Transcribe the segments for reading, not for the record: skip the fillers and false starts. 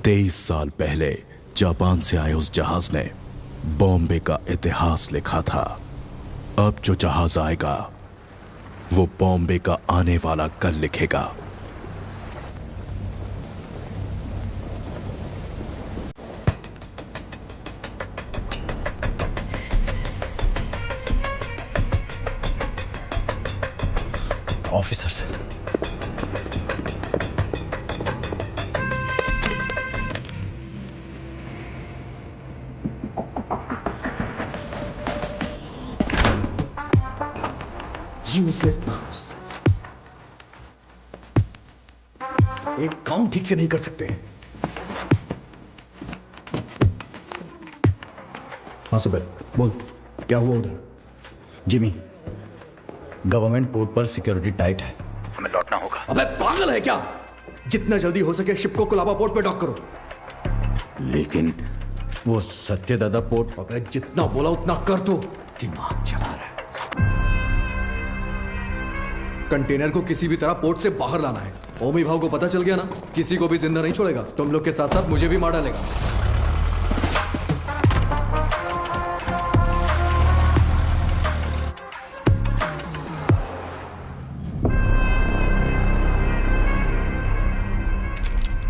23 साल पहले जापान से आए उस जहाज ने बॉम्बे का इतिहास लिखा था। अब जो जहाज आएगा वो बॉम्बे का आने वाला कल लिखेगा। ऑफिसर्स, यूजलेस बॉस, एक काम ठीक से नहीं कर सकते। हाँ सुबह बोल, क्या हुआ उधर? जिमी, गवर्नमेंट पोर्ट पर सिक्योरिटी टाइट है, हमें लौटना होगा। अबे पागल है क्या? जितना जल्दी हो सके शिप को कोलाबा पोर्ट पे डॉक करो। लेकिन वो सत्यदादा पोर्ट। अबे जितना बोला उतना कर दो, दिमाग चला रहा है। कंटेनर को किसी भी तरह पोर्ट से बाहर लाना है। ओमी भाव को पता चल गया ना, किसी को भी जिंदा नहीं छोड़ेगा। तुम लोग के साथ साथ मुझे भी मार डालेगा।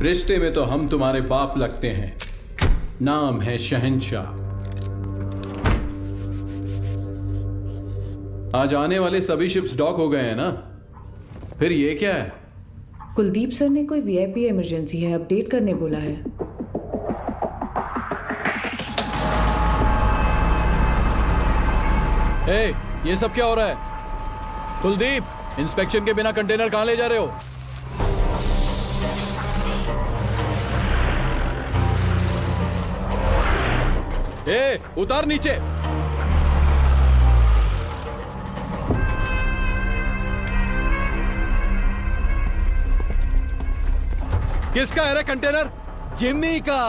रिश्ते में तो हम तुम्हारे बाप लगते हैं, नाम है शहंशाह। आज आने वाले सभी शिप्स डॉक हो गए हैं ना, फिर ये क्या है? कुलदीप सर ने कोई वीआईपी इमरजेंसी है अपडेट करने बोला है। ए, ये सब क्या हो रहा है? कुलदीप, इंस्पेक्शन के बिना कंटेनर कहां ले जा रहे हो? ए, उतार नीचे। किसका है रे कंटेनर? जिम्मी का।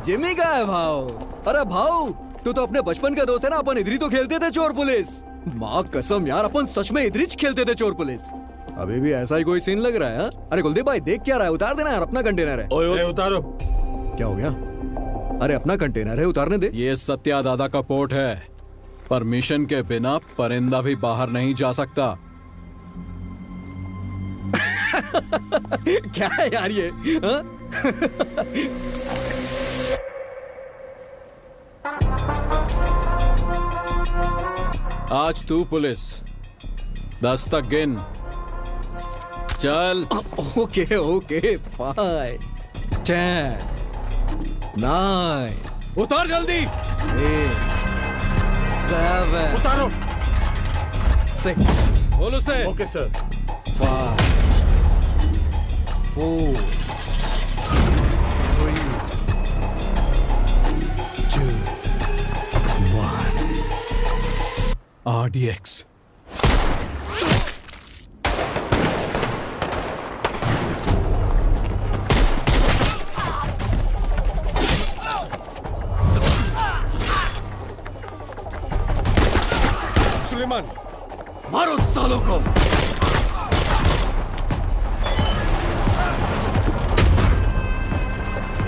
जिम्मी का है भाव। अरे भाव, तू तो अपने बचपन का दोस्त है ना। अपन इधर ही तो खेलते थे चोर पुलिस। माँ कसम यार, अपन सच में इधर ही खेलते थे चोर पुलिस। अभी भी ऐसा ही कोई सीन लग रहा है हा? अरे कुलदीप भाई देख क्या रहा है? उतार देना यार, अपना कंटेनर है। ओए उतारो। क्या हो गया? अरे अपना कंटेनर है, उतारने दे। ये सत्या दादा का पोर्ट है, परमिशन के बिना परिंदा भी बाहर नहीं जा सकता। क्या है यार ये हा? आज तू पुलिस, 10 तक गिन। चल। Okay okay, 5 10 9। उतार जल्दी। 8 7 उतारो। 6। बोल उसे। Okay sir. 5 4 3 2 1। RDX। सुलेमान, मारो सालों को।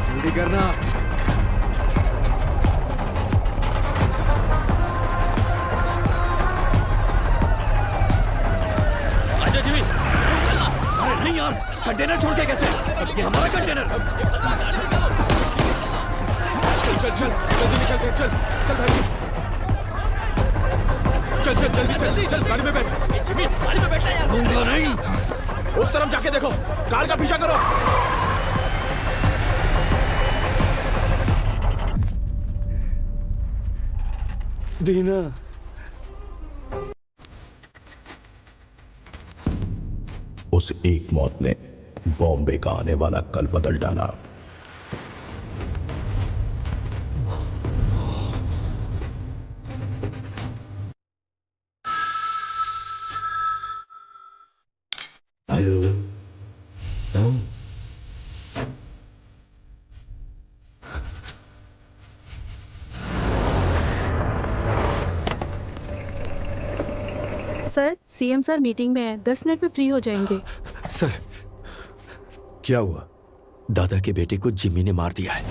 जल्दी करना। आजा जिमी। चलना। अरे नहीं यार, कंटेनर छोड़ के कैसे? ये हमारा कंटेनर। चल चल चल, जल्दी निकल के चल। चल भाई, चल चल जल्दी चल। चल गाड़ी में बैठ। जिमी, गाड़ी में बैठा यार। दूंगा नहीं। उस तरफ जाके देखो, कार का पीछा करो। दीना। उस एक मौत ने बॉम्बे का आने वाला कल बदल डाला। सर, सीएम सर मीटिंग में है, 10 मिनट में फ्री हो जाएंगे। सर, क्या हुआ? दादा के बेटे को जिम्मी ने मार दिया है।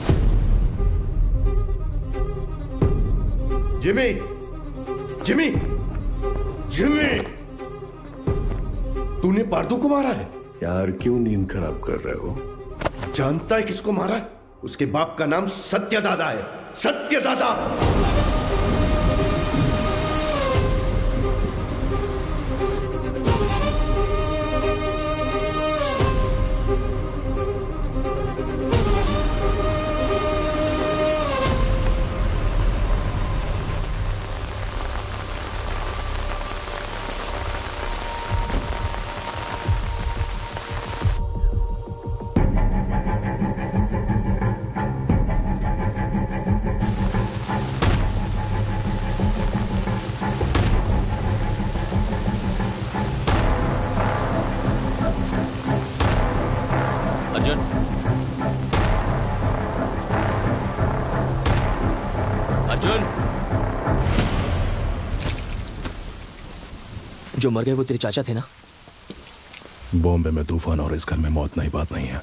जिमी, जिमी, जिमी, तूने पार्दू को मारा है? यार क्यों नींद खराब कर रहे हो? जानता है किसको मारा है? उसके बाप का नाम सत्यदादा है। सत्यदादा। जो मर गए वो तेरे चाचा थे ना? बॉम्बे में तूफान और इस घर में मौत नई बात नहीं है।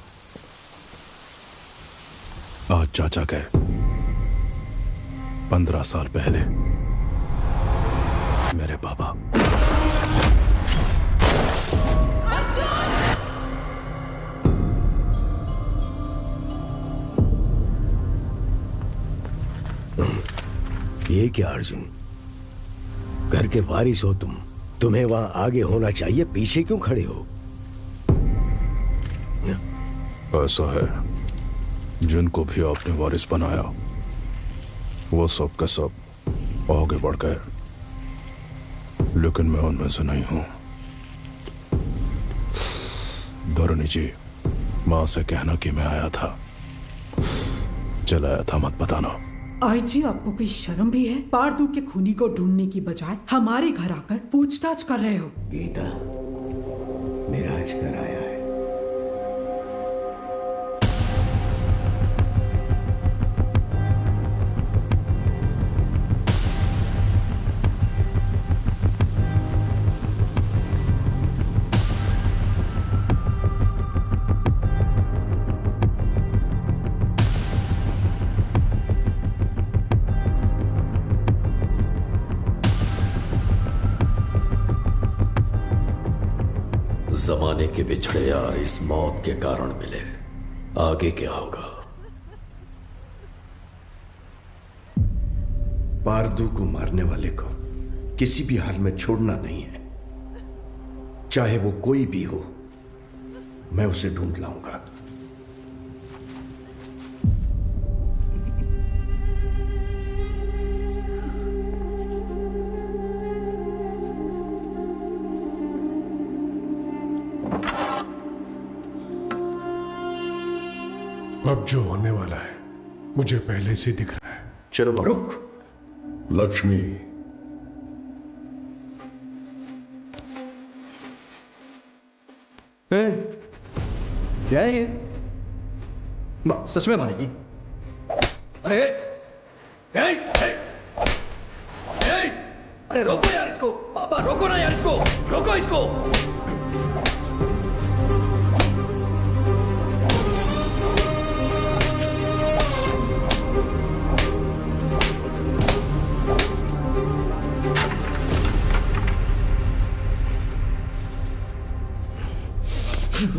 आज चाचा गए, 15 साल पहले मेरे पापा। ये क्या अर्जुन, घर के वारिस हो तुम, तुम्हें वहां आगे होना चाहिए, पीछे क्यों खड़े हो? ऐसा है, जिनको भी आपने वारिस बनाया वो सब के सब आगे बढ़ गए, लेकिन मैं उनमें से नहीं हूं। धरणी जी, मां से कहना कि मैं आया था, चलाया था, मत बताना। आईजी, आपको कोई शर्म भी है? पार्दू के खूनी को ढूंढने की बजाय हमारे घर आकर पूछताछ कर रहे हो। गीता, मेरा आज घर आया है। जमाने के बिछड़े यार इस मौत के कारण मिले, आगे क्या होगा? पार्दू को मारने वाले को किसी भी हाल में छोड़ना नहीं है, चाहे वो कोई भी हो। मैं उसे ढूंढ लाऊंगा। अब जो होने वाला है मुझे पहले से दिख रहा है। चलो रुक। लक्ष्मी, क्या है ये? सच में मानेगी? अरे अरे रोको यार इसको, पापा रोको ना यार इसको, रोको इसको।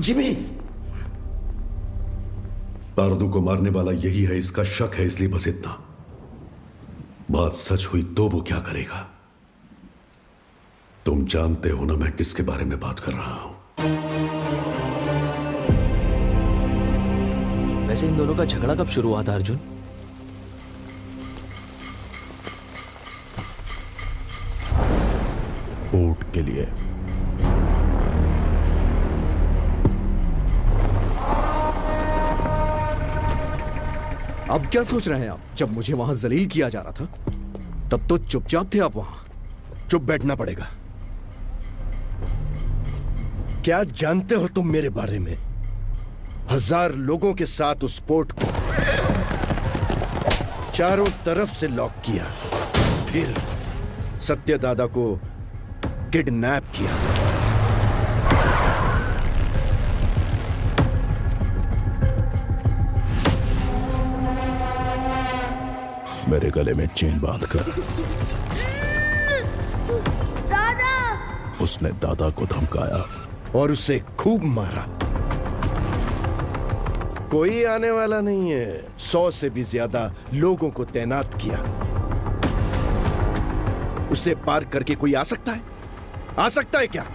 जिमी, पार्दू को मारने वाला यही है, इसका शक है, इसलिए बस इतना। बात सच हुई तो वो क्या करेगा? तुम जानते हो ना मैं किसके बारे में बात कर रहा हूं। वैसे इन दोनों का झगड़ा कब शुरू हुआ था अर्जुन? पोर्ट के लिए। अब क्या सोच रहे हैं आप? जब मुझे वहां जलील किया जा रहा था तब तो चुपचाप थे आप वहां। चुप बैठना पड़ेगा। क्या जानते हो तुम मेरे बारे में? 1000 लोगों के साथ उस पोर्ट को चारों तरफ से लॉक किया, फिर सत्यदादा को किडनैप किया। मेरे गले में चेन बांधकर उसने दादा को धमकाया और उसे खूब मारा। कोई आने वाला नहीं है। 100 से भी ज्यादा लोगों को तैनात किया। उसे पार करके कोई आ सकता है? आ सकता है क्या?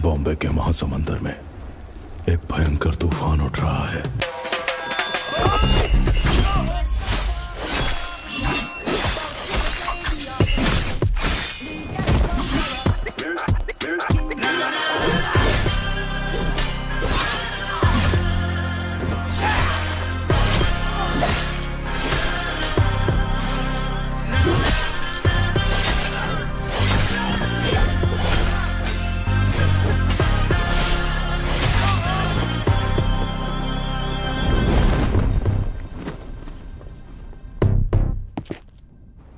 बॉम्बे के महासमुंदर में एक भयंकर तूफान उठ रहा है।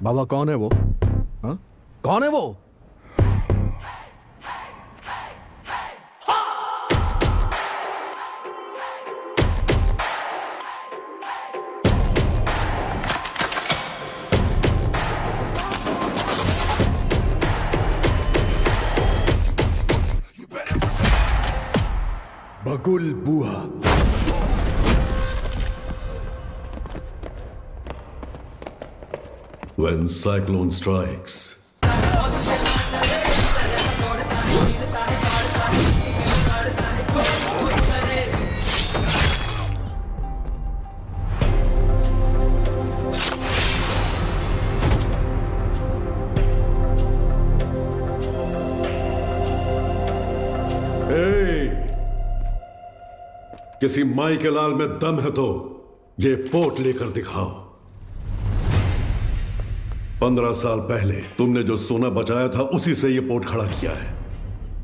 बाबा कौन है वो? हाँ? कौन है वो? बगुल बुआ। When cyclone strikes, किसी माई के लाल में दम है तो ये पोट लेकर दिखाओ। 15 साल पहले तुमने जो सोना बचाया था उसी से ये पोट खड़ा किया है।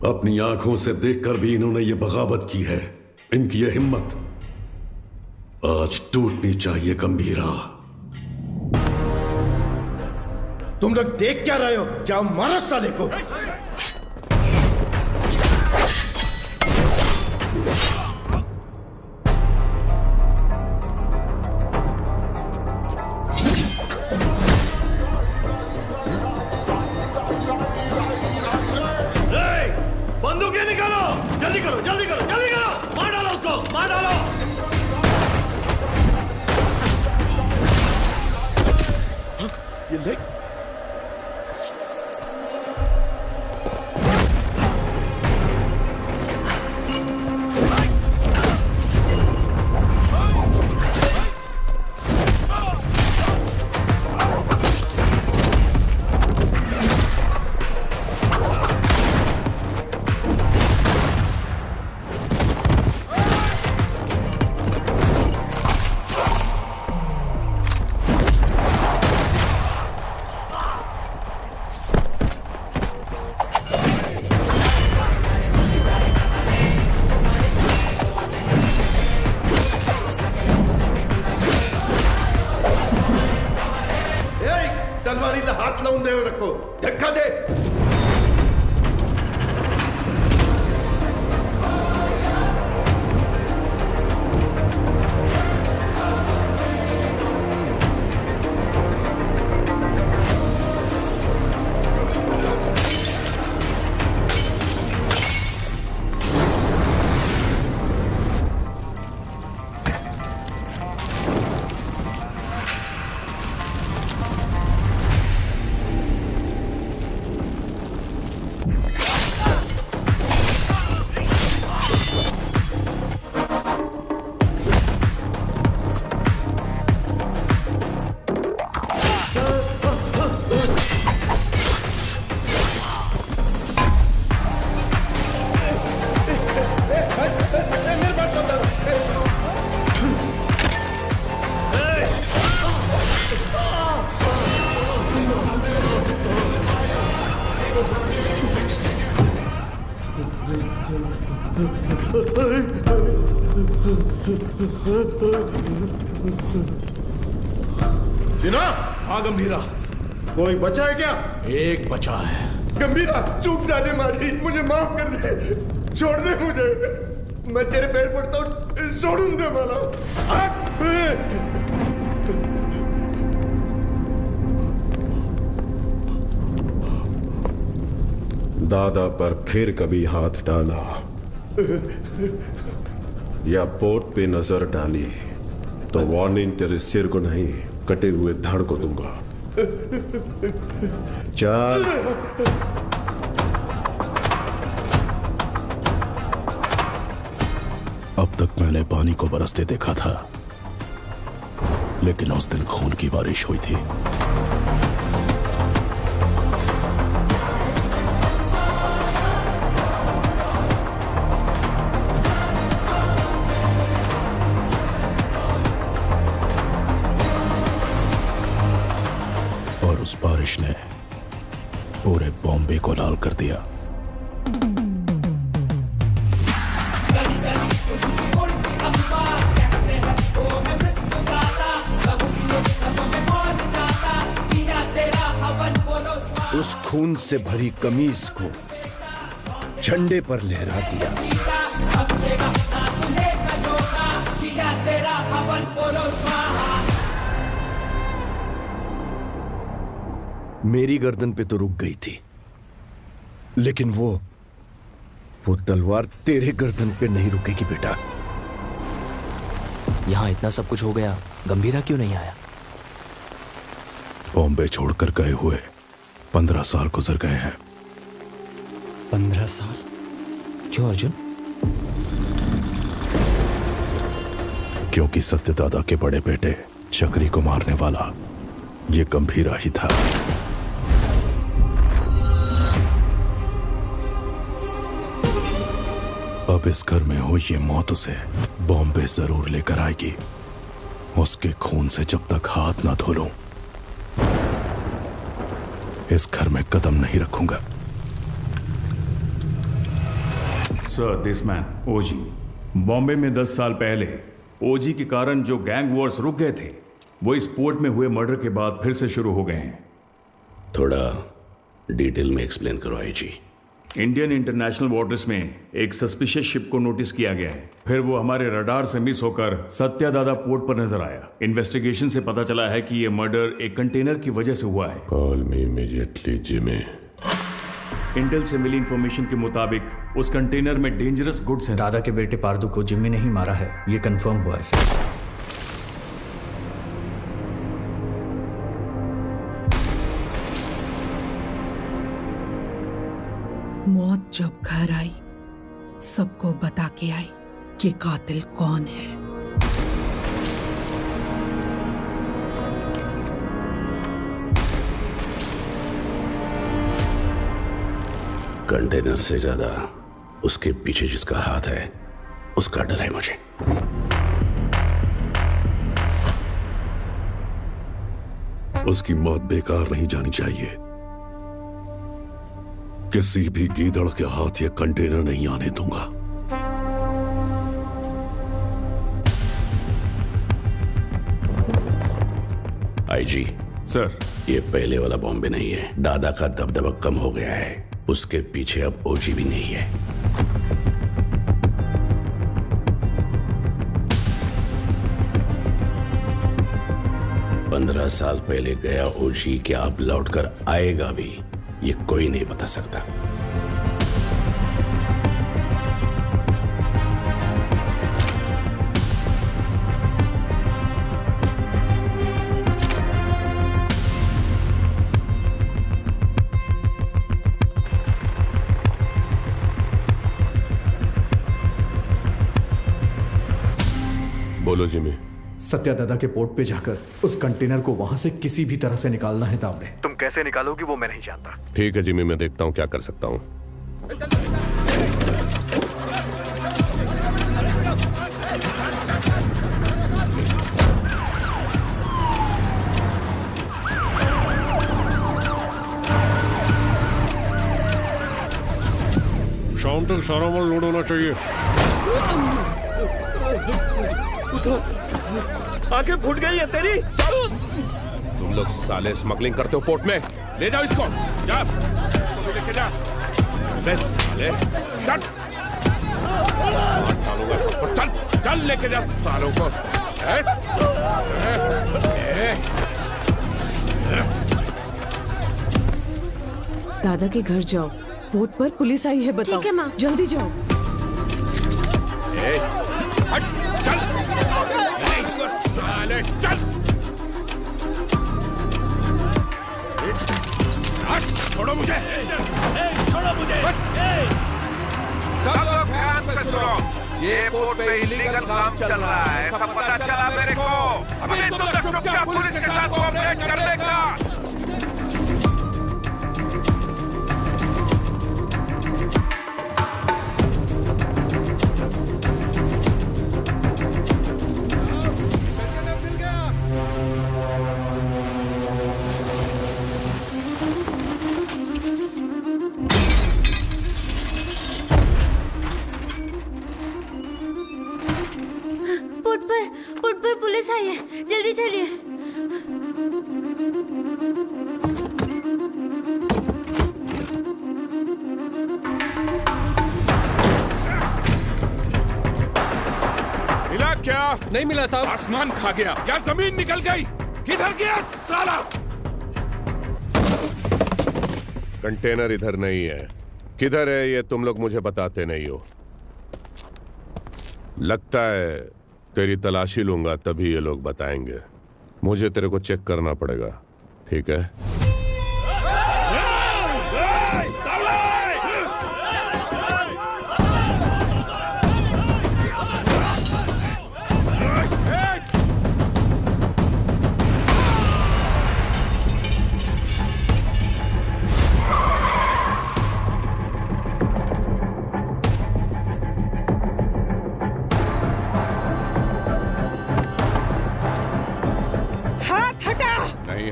अपनी आंखों से देखकर भी इन्होंने ये बगावत की है। इनकी ये हिम्मत आज टूटनी चाहिए। गंभीरा, तुम लोग देख क्या रहे हो? जाओ मारो साले को। बंदूकें निकालो, जल्दी करो, जल्दी करो, जल्दी करो, मार डालो उसको, मार डालो। ये देख, तलवारी ला हाथ लाऊं दे रखो, धक्का दे। दिना, हाँ गंभीरा, कोई बचा है क्या? एक बचा है। गंभीरा, चूक जाने मारी, मुझे माफ कर दे, छोड़ दे मुझे, मैं तेरे पैर पड़ता हूँ, छोड़ूं दे मला। दादा पर फिर कभी हाथ डाला या पोर्ट पे नजर डाली तो वार्निंग तेरे सिर को नहीं, कटे हुए धड़ को दूंगा। चल। अब तक मैंने पानी को बरसते देखा था, लेकिन उस दिन खून की बारिश हुई थी। और उस बारिश ने पूरे बॉम्बे को लाल कर दिया। उस खून से भरी कमीज को झंडे पर लहरा दिया। मेरी गर्दन पे तो रुक गई थी, लेकिन वो तलवार तेरे गर्दन पे नहीं रुकेगी बेटा। यहाँ इतना सब कुछ हो गया, गंभीरा क्यों नहीं आया? बॉम्बे छोड़कर गए हुए 15 साल गुजर गए हैं। 15 साल? क्यों अर्जुन? क्योंकि सत्यदादा के बड़े बेटे चक्री को मारने वाला ये गंभीरा ही था। अब इस घर में हुई ये मौत उसे बॉम्बे जरूर लेकर आएगी। उसके खून से जब तक हाथ ना धो लूं, इस घर में कदम नहीं रखूंगा। सर, दिस मैन ओजी बॉम्बे में 10 साल पहले ओजी के कारण जो गैंग वॉर्स रुक गए थे, वो इस पोर्ट में हुए मर्डर के बाद फिर से शुरू हो गए हैं। थोड़ा डिटेल में एक्सप्लेन करो आईजी। इंडियन इंटरनेशनल वाटर्स में एक सस्पिशियस शिप को नोटिस किया गया है। फिर वो हमारे रडार से मिस होकर सत्यादादा पोर्ट पर नजर आया। इन्वेस्टिगेशन से पता चला है कि ये मर्डर एक कंटेनर की वजह से हुआ है। Call me immediately Jimmy. Intel से मिली इंफॉर्मेशन के मुताबिक उस कंटेनर में डेंजरस गुड्स हैं। दादा के बेटे पारदू को जिम्मी ने ही मारा है, ये कंफर्म हुआ है सर। मौत जब घर आई, सबको बता के आई कि कातिल कौन है। कंटेनर से ज्यादा उसके पीछे जिसका हाथ है, उसका डर है मुझे। उसकी मौत बेकार नहीं जानी चाहिए। किसी भी गीदड़ के हाथ ये कंटेनर नहीं आने दूंगा। आईजी सर, ये पहले वाला बॉम्बे नहीं है। दादा का दबदबा कम हो गया है, उसके पीछे अब ओजी भी नहीं है। पंद्रह साल पहले गया ओजी क्या अब लौटकर आएगा भी, ये कोई नहीं बता सकता। बोलो जिमी। सत्यादादा के पोर्ट पे जाकर उस कंटेनर को वहां से किसी भी तरह से निकालना है तावड़े। तुम कैसे निकालोगी वो मैं नहीं जानता। ठीक है जिमी, मैं देखता हूं क्या कर सकता हूं। शाओ शाम तक सारा माल लोड होना चाहिए। आंखें फूट गई है तेरी। तुम लोग साले स्मगलिंग करते हो पोर्ट में, ले जाओ इसको, जा इसको भी लेके जा। बे साले चल, डालूंगा सबको, चल चल लेके जा सालों को। दादा के घर जाओ, पोर्ट पर पुलिस आई है, बताओ। ठीक है माँ। जल्दी जाओ। हट, चल साले चल, छोड़ो मुझे, छोड़ो मुझे। सब लोग ध्यान से सुनो, ये पोर्ट पे इलीगल काम चल रहा है, सब पता चला मेरे को। अभी तुम लोग चुपचाप पुलिस के साथ कोऑपरेट कर लेगा। पोर्ट पर पुलिस आई है, जल्दी चलिए। मिला क्या? नहीं मिला साहब। आसमान खा गया या जमीन निकल गई? किधर गया साला? कंटेनर इधर नहीं है, किधर है ये तुम लोग मुझे बताते नहीं हो। लगता है तेरी तलाशी लूंगा तभी ये लोग बताएंगे। मुझे तेरे को चेक करना पड़ेगा, ठीक है?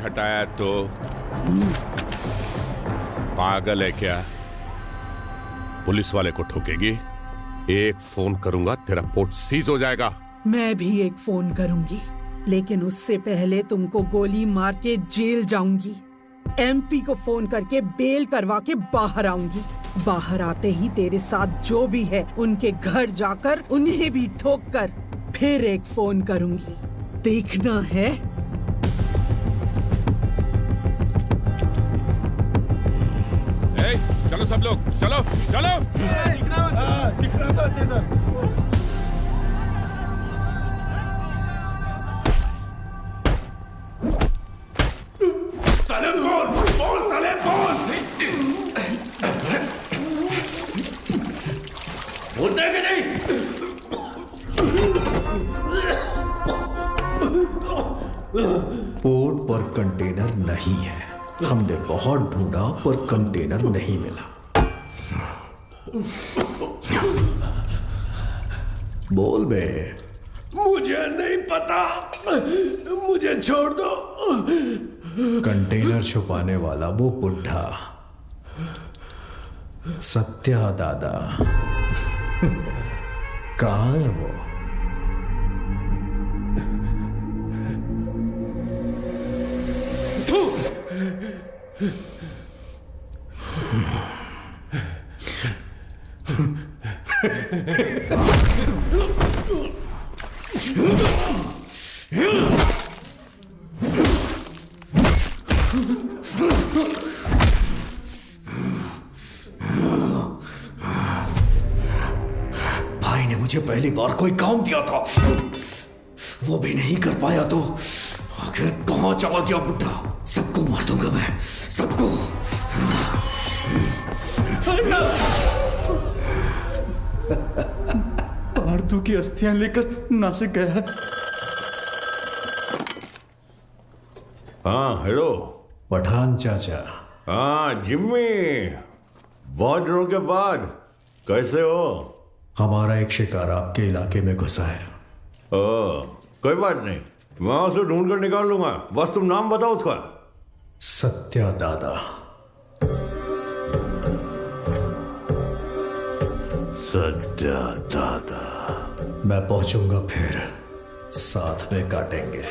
हटाया तो पागल है क्या? पुलिस वाले को ठोकेगी? एक फोन करूंगा तेरा पोर्ट सीज हो जाएगा। मैं भी एक फोन करूंगी, लेकिन उससे पहले तुमको गोली मार के जेल जाऊंगी। एमपी को फोन करके बेल करवा के बाहर आऊंगी। बाहर आते ही तेरे साथ जो भी है उनके घर जाकर उन्हें भी ठोक कर फिर एक फोन करूंगी। देखना है? चलो सब लोग, चलो चलो। दिखना मत इधर। साले बोल साले बोल। बोलते हैं कि नहीं? पोर्ट पर कंटेनर नहीं है। हमने बहुत ढूंढा पर कंटेनर नहीं मिला। बोल बे। मुझे नहीं पता, मुझे छोड़ दो। कंटेनर छुपाने वाला वो बुढ़ा सत्या दादा कहाँ है वो? भाई ने मुझे पहली बार कोई काम दिया था, वो भी नहीं कर पाया तो आखिर कहां चला गया बुढ़ा? सबको मार दूंगा मैं, सबको। पार्थू की अस्थियां लेकर नासिक गया है। हाँ हेलो पठान चाचा। हाँ जिम्मी, बहुत दिनों के बाद कैसे हो? हमारा एक शिकार आपके इलाके में घुसा है। कोई बात नहीं, मैं उसे ढूंढ कर निकाल लूंगा, बस तुम नाम बताओ उसका। सत्या दादा। सत्या दादा। मैं पहुंचूंगा फिर साथ में काटेंगे।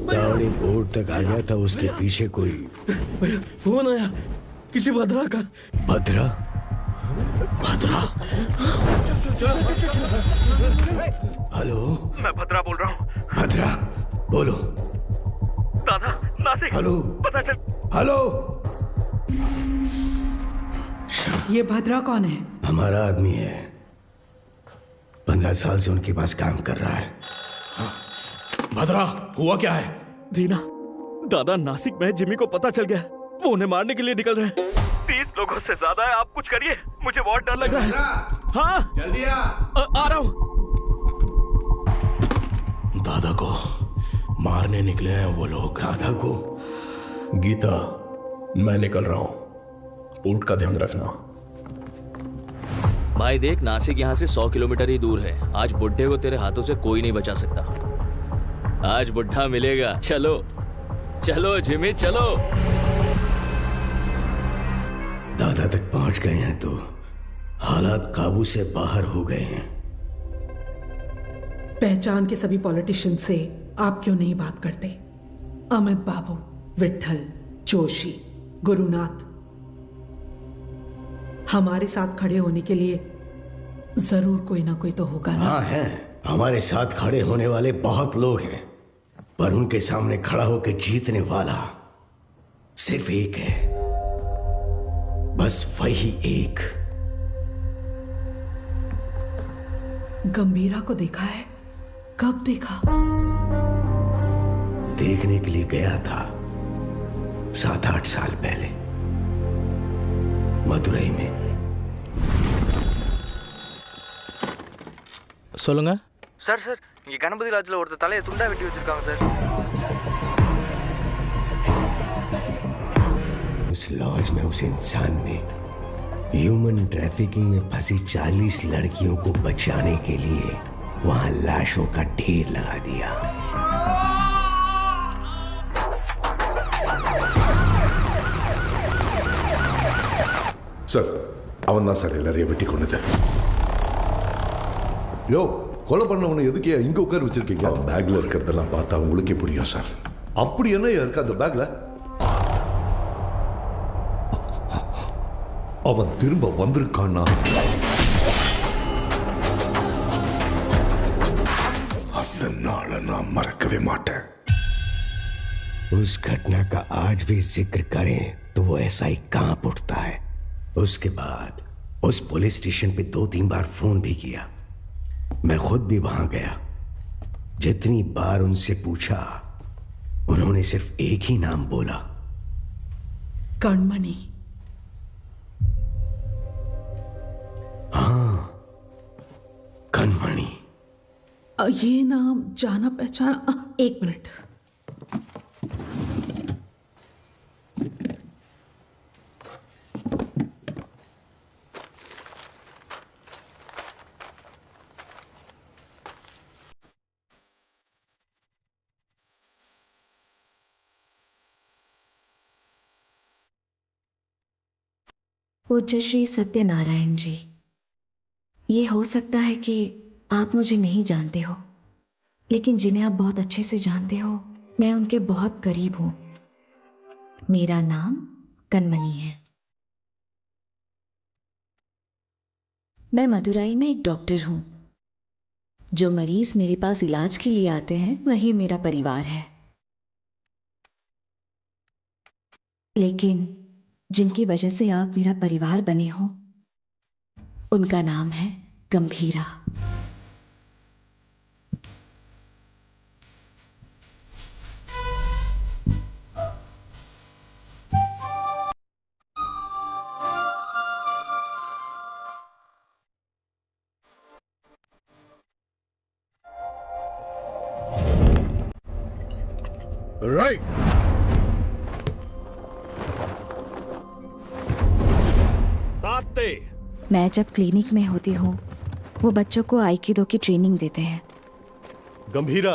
गाड़ी बोर्ड तक आ गया था, उसके पीछे कोई फोन आया किसी भद्रा का। भद्रा? भद्रा? हेलो, मैं भद्रा बोल रहा हूँ। भद्रा बोलो। दादा नासिक। हेलो, पता चल। हेलो। ये भद्रा कौन है? हमारा आदमी है, 15 साल से उनके पास काम कर रहा है। भद्रा, हुआ क्या है? दीना, दादा नासिक में जिमी को पता चल गया, वो उन्हें मारने के लिए निकल रहे हैं। 30 लोगों से ज्यादा है, आप कुछ करिए, मुझे बहुत डर लग रहा है। हाँ जल्दी आ रहा हूँ। दादा को मारने निकले हैं वो लोग। दादा को? गीता, मैं निकल रहा हूँ, पोर्ट का ध्यान रखना। भाई देख, नासिक यहाँ से 100 किलोमीटर ही दूर है। आज बुड्ढे को तेरे हाथों से कोई नहीं बचा सकता। आज बुड्ढा मिलेगा। चलो चलो जिमी चलो। दादा तक पहुंच गए हैं तो हालात काबू से बाहर हो गए हैं। पहचान के सभी पॉलिटिशियन से आप क्यों नहीं बात करते? अमित बाबू, विट्ठल, जोशी, गुरुनाथ, हमारे साथ खड़े होने के लिए जरूर कोई ना कोई तो होगा ना? हाँ है, हमारे साथ खड़े होने वाले बहुत लोग हैं, पर उनके सामने खड़ा होकर जीतने वाला सिर्फ एक है, बस वही एक। गंभीरा को देखा है? कब देखा? देखने के लिए गया था 7-8 साल पहले मदुरई में। சொல்லுங்க சார் சார், இங்க கணபதி லாட்ஜ்ல ஒருத்தர் தலையை துண்டா வெட்டி வச்சிருக்காங்க சார்। उस लॉज में उस इंसान ने ह्यूमन ट्रैफिकिंग में फंसी 40 लड़कियों को बचाने के लिए वहां लाशों का ढेर लगा दिया। சார், அவன் தான் சார் எல்லாரையும் வெட்டி கொண்டது. யோ, கொலை பண்ணவனை எதுக்கே இங்க உட்கார வச்சிருக்கீங்க? அவன் பேக்ல இருக்கிறதெல்லாம் பார்த்தா உங்களுக்கே புரியும் சார். அப்படி என்ன இருக்கு அந்த பேக்ல? அவன் திரும்ப வந்திருக்கானா? அந்த நாளை நான் மறக்கவே மாட்டேன். उस घटना का आज भी जिक्र करें तो वो ऐसा ही कांप उठता है। उसके बाद उस पुलिस स्टेशन पे 2-3 बार फोन भी किया। मैं खुद भी वहां गया। जितनी बार उनसे पूछा, उन्होंने सिर्फ एक ही नाम बोला, कणमणि। हाँ, कणमणि। ये नाम जाना पहचाना। एक मिनट। पूज्य श्री सत्यनारायण जी, ये हो सकता है कि आप मुझे नहीं जानते हो, लेकिन जिन्हें आप बहुत अच्छे से जानते हो, मैं उनके बहुत करीब हूं। मेरा नाम कणमणि है। मैं मदुरई में एक डॉक्टर हूं। जो मरीज मेरे पास इलाज के लिए आते हैं वही मेरा परिवार है, लेकिन जिनकी वजह से आप मेरा परिवार बने हो, उनका नाम है गंभीरा। Right. मैं जब क्लिनिक में होती हूँ वो बच्चों को आइकिडो की ट्रेनिंग देते हैं। गंभीरा,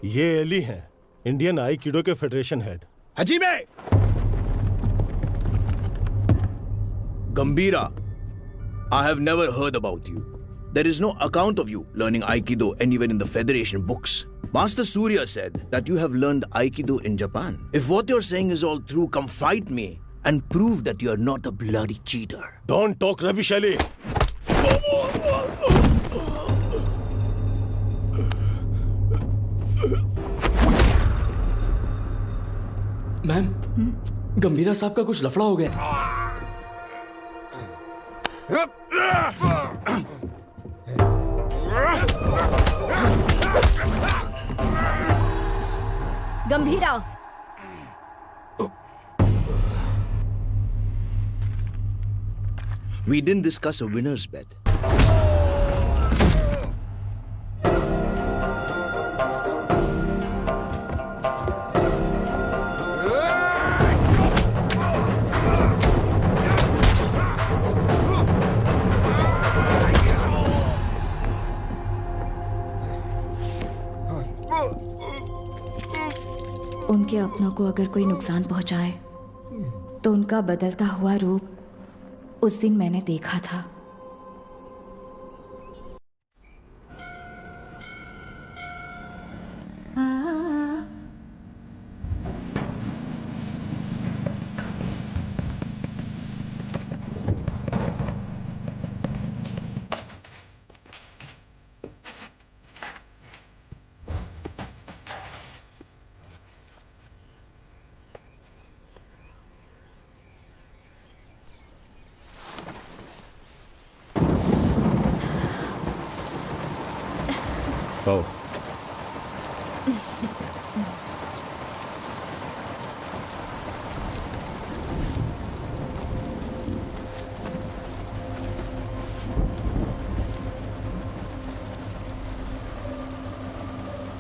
ये एली हैं, इंडियन आइकिडो के फेडरेशन हेड। हजीमे! Gambhira, I have never heard about you. There is no account of you learning Aikido anywhere in the Federation books. Master Surya said that you have learned Aikido in Japan. If what you're saying is all true, come fight me and prove that you're not a bloody cheater. Don't talk rubbish, Ali. Ma'am, Gambhira साहब का कुछ लफड़ा हो गया। गंभीरा, We didn't discuss a winner's bet. उनके अपनों को अगर कोई नुकसान पहुंचाए तो उनका बदलता हुआ रूप उस दिन मैंने देखा था। आओ।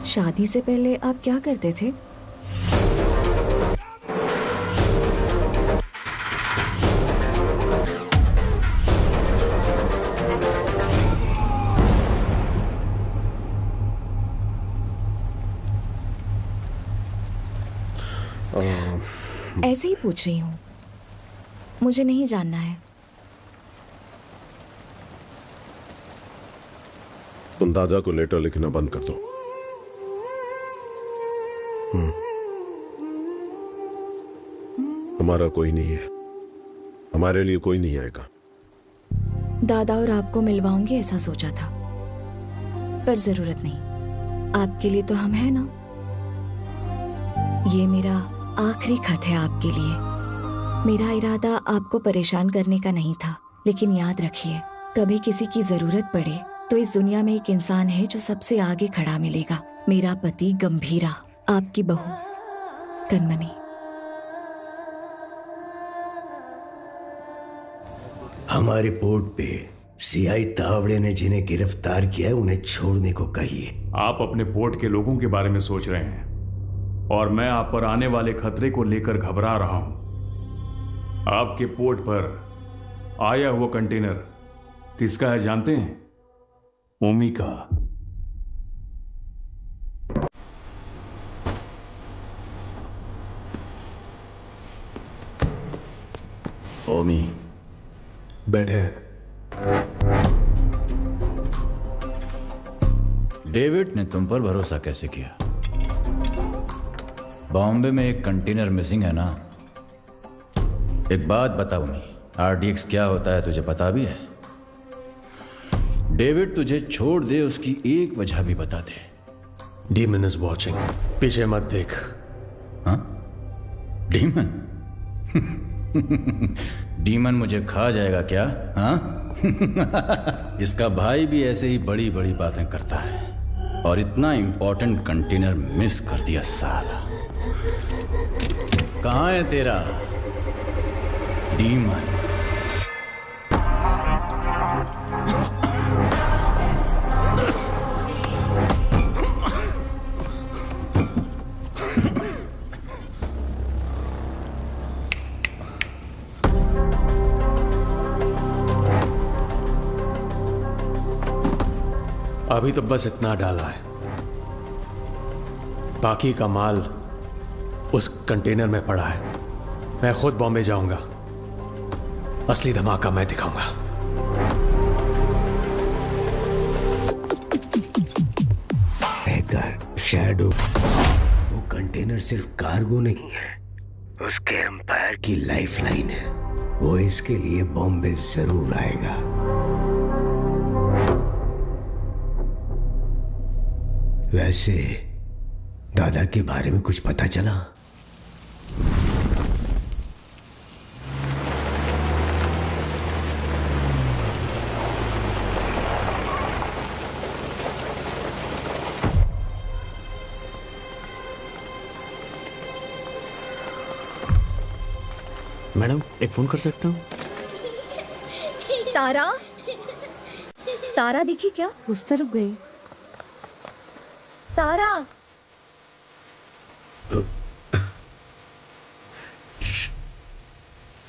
शादी से पहले आप क्या करते थे? ऐसे ही पूछ रही हूँ, मुझे नहीं जानना है। तुम दादा को लेटर लिखना बंद कर दो। हमारा कोई नहीं है, हमारे लिए कोई नहीं आएगा। दादा और आपको मिलवाऊंगी ऐसा सोचा था, पर जरूरत नहीं। आपके लिए तो हम हैं ना। ये मेरा आखिरी खत है आपके लिए। मेरा इरादा आपको परेशान करने का नहीं था, लेकिन याद रखिए, कभी किसी की जरूरत पड़े तो इस दुनिया में एक इंसान है जो सबसे आगे खड़ा मिलेगा। मेरा पति गंभीरा, आपकी बहू कनमनी। हमारे पोर्ट पे सीआई तावड़े ने जिन्हें गिरफ्तार किया है उन्हें छोड़ने को कहिए। आप अपने पोर्ट के लोगों के बारे में सोच रहे हैं और मैं आप पर आने वाले खतरे को लेकर घबरा रहा हूं। आपके पोर्ट पर आया हुआ कंटेनर किसका है जानते हैं? ओमी का। ओमी बैठे। डेविड ने तुम पर भरोसा कैसे किया? बॉम्बे में एक कंटेनर मिसिंग है ना। एक बात बता ओमी, आरडीएक्स क्या होता है तुझे पता भी है? डेविड तुझे छोड़ दे उसकी एक वजह भी बता दे। डीमन इज वॉचिंग, पीछे मत देख। हाँ? डीमन? डीमन मुझे खा जाएगा क्या? हाँ? इसका भाई भी ऐसे ही बड़ी बड़ी बातें करता है और इतना इंपॉर्टेंट कंटेनर मिस कर दिया साला। कहाँ है तेरा डीमन? अभी तो बस इतना डाला है, बाकी का माल उस कंटेनर में पड़ा है। मैं खुद बॉम्बे जाऊंगा, असली धमाका मैं दिखाऊंगा। शैडो, वो कंटेनर सिर्फ कार्गो नहीं है, उसके एम्पायर की लाइफलाइन है। वो इसके लिए बॉम्बे जरूर आएगा। वैसे दादा के बारे में कुछ पता चला? मैडम, एक फोन कर सकता हूँ? तारा, तारा दिखी क्या? उस तरफ गई। तारा,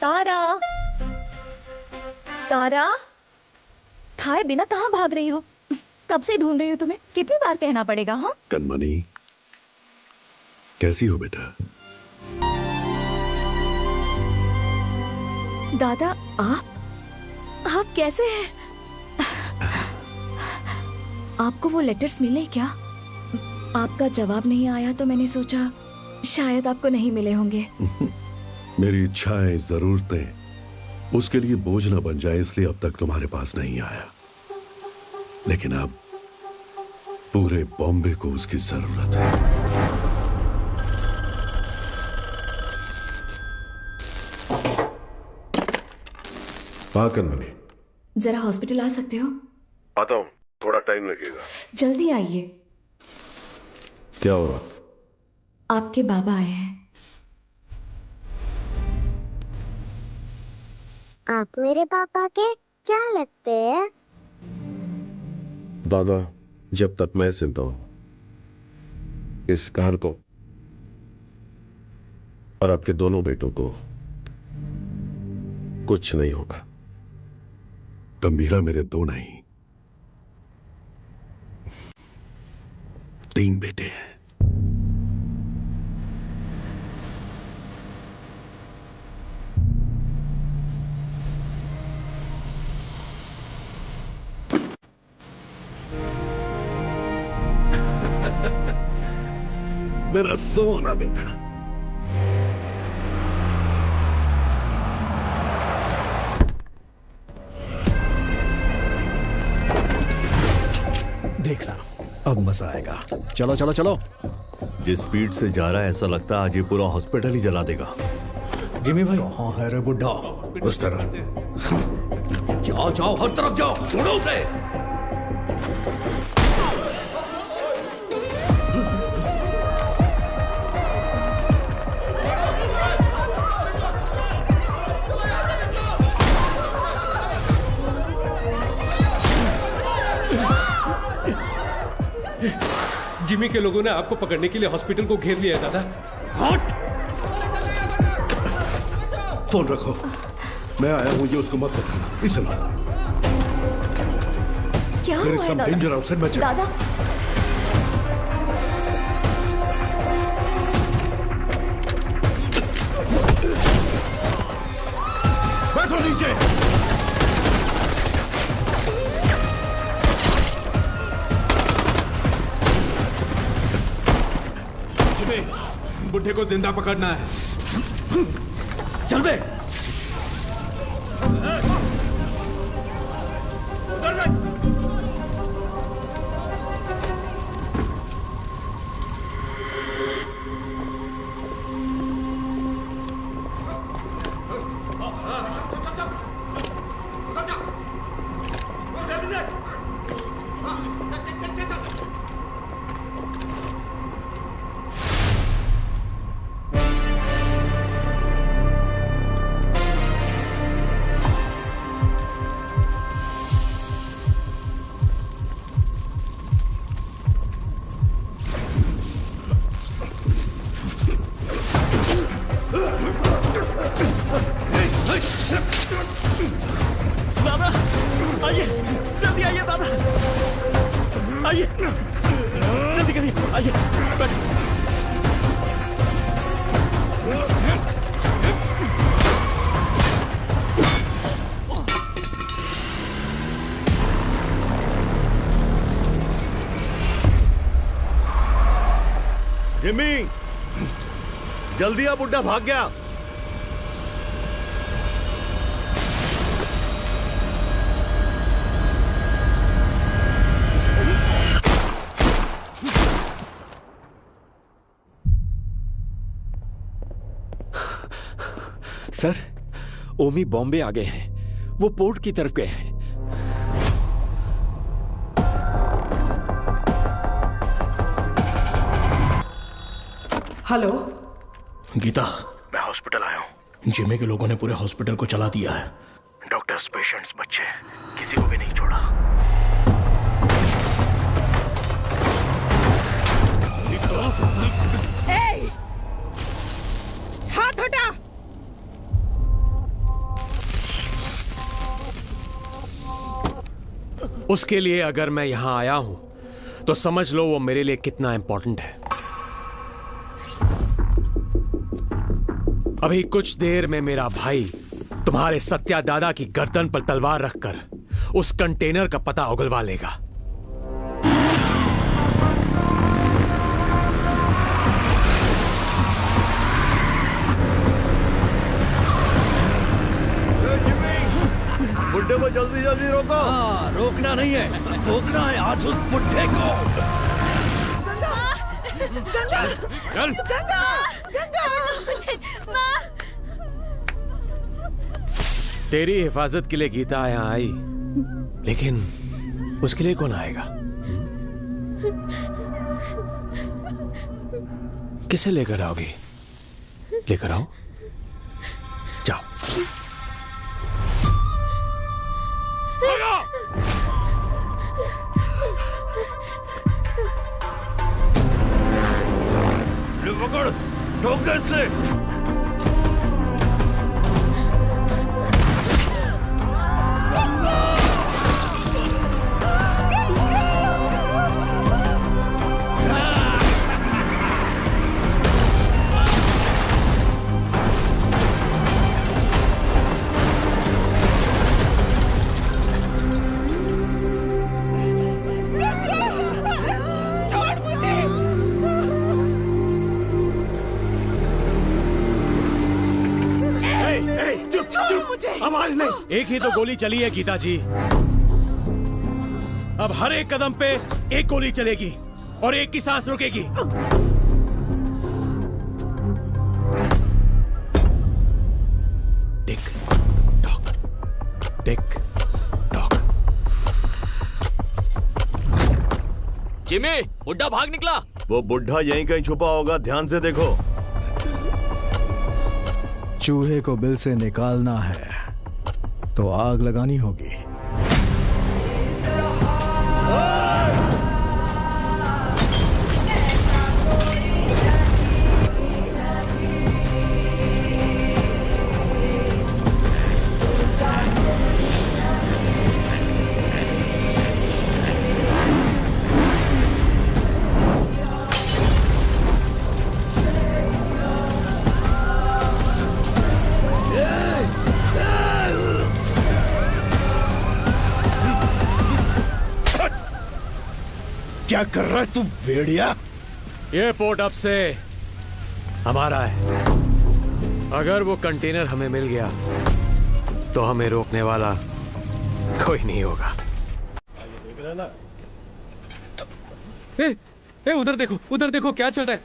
तारा, तारा, खाए बिना कहाँ भाग रही हो? कब से ढूंढ रही हो तुम्हें, कितनी बार कहना पड़ेगा? हाँ कनमनी, कैसी हो बेटा? दादा, आप कैसे हैं? आपको वो लेटर्स मिले क्या? आपका जवाब नहीं आया तो मैंने सोचा शायद आपको नहीं मिले होंगे। मेरी इच्छाएं, जरूरतें उसके लिए बोझ न बन जाए, इसलिए अब तक तुम्हारे पास नहीं आया। लेकिन अब पूरे बॉम्बे को उसकी जरूरत है। हाँ कनमनी, जरा हॉस्पिटल आ सकते हो? आता हूँ, थोड़ा टाइम लगेगा। जल्दी आइए। क्या हुआ? आपके बाबा आए हैं। आप मेरे पापा के क्या लगते हैं? दादा, जब तक मैं जिंदा हूं, इस घर को और आपके दोनों बेटों को कुछ नहीं होगा। गंभीरा मेरे दो नहीं, 3 बेटे हैं। मेरा सोना बेटा। देखना, अब मजा आएगा। चलो चलो चलो। जिस स्पीड से जा रहा है ऐसा लगता है आज ये पूरा हॉस्पिटल ही जला देगा। जिमी भाई, कहाँ है रे बुड्ढा? उस तरह जाओ जाओ, हर तरफ जाओ, छोड़ो उसे। जिमी के लोगों ने आपको पकड़ने के लिए हॉस्पिटल को घेर लिया दादा। हट! फोन रखो, मैं आया हूं, ये उसको मत बताना। इसे लो। क्या हुआ है दादा? डेंजर आउटसाइड में दादा, बैठो नीचे। बुड्ढे को जिंदा पकड़ना है। चल बे। दादा, आइए, जल्दी आइए दादा। आइए, जल्दी करिए, आइए। जिमी, जल्दी आ, बुड्ढा भाग गया। सर, ओमी बॉम्बे आ गए हैं। वो पोर्ट की तरफ गए हैं। हेलो गीता, मैं हॉस्पिटल आया हूँ। जिमी के लोगों ने पूरे हॉस्पिटल को चला दिया है। डॉक्टर्स, पेशेंट्स, बच्चे, किसी को भी नहीं छोड़ा। ए! हाथ हटा। उसके लिए अगर मैं यहां आया हूं तो समझ लो वो मेरे लिए कितना इंपॉर्टेंट है। अभी कुछ देर में मेरा भाई तुम्हारे सत्या दादा की गर्दन पर तलवार रखकर उस कंटेनर का पता उगलवा लेगा। बुड्ढे को जल्दी जल्दी रोको। हाँ, रोकना नहीं है, रोकना है आज उस बुड्ढे को। गंगा, चल। गंगा, गंगा। तेरी हिफाजत के लिए गीता यहाँ आई, लेकिन उसके लिए कौन आएगा? किसे लेकर आओगी? लेकर आओ, जाओ। पकड़, ठोकर से। छोड़ मुझे। चुप चुप, आवाज नहीं। एक ही तो गोली चली है गीता जी। अब हर एक कदम पे एक गोली चलेगी और एक की सांस रुकेगी। Tick tock, tick tock. Jimmy, बुड्ढा भाग निकला। वो बुड्ढा यहीं कहीं छुपा होगा, ध्यान से देखो। चूहे को बिल से निकालना है तो आग लगानी होगी। क्या कर रहा है तू भेड़िया? ये पोर्ट अब से हमारा है। अगर वो कंटेनर हमें मिल गया तो हमें रोकने वाला कोई नहीं होगा। उधर देखो क्या चल रहा है।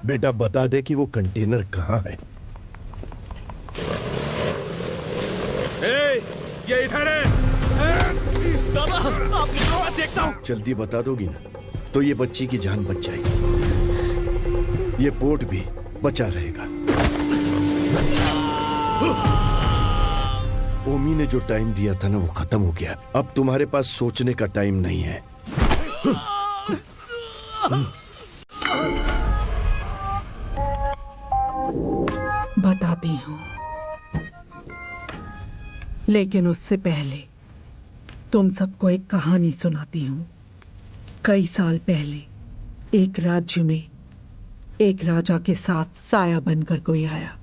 बेटा बता दे कि वो कंटेनर कहाँ है। ये इधर है। दादा, आप निकलो, मैं देखता हूँ। जल्दी बता दोगी ना तो ये बच्ची की जान बच जाएगी, ये पोर्ट भी बचा रहेगा। ओमी ने जो टाइम दिया था ना वो खत्म हो गया। अब तुम्हारे पास सोचने का टाइम नहीं है। लेकिन उससे पहले तुम सबको एक कहानी सुनाती हूँ। कई साल पहले एक राज्य में एक राजा के साथ साया बनकर कोई आया।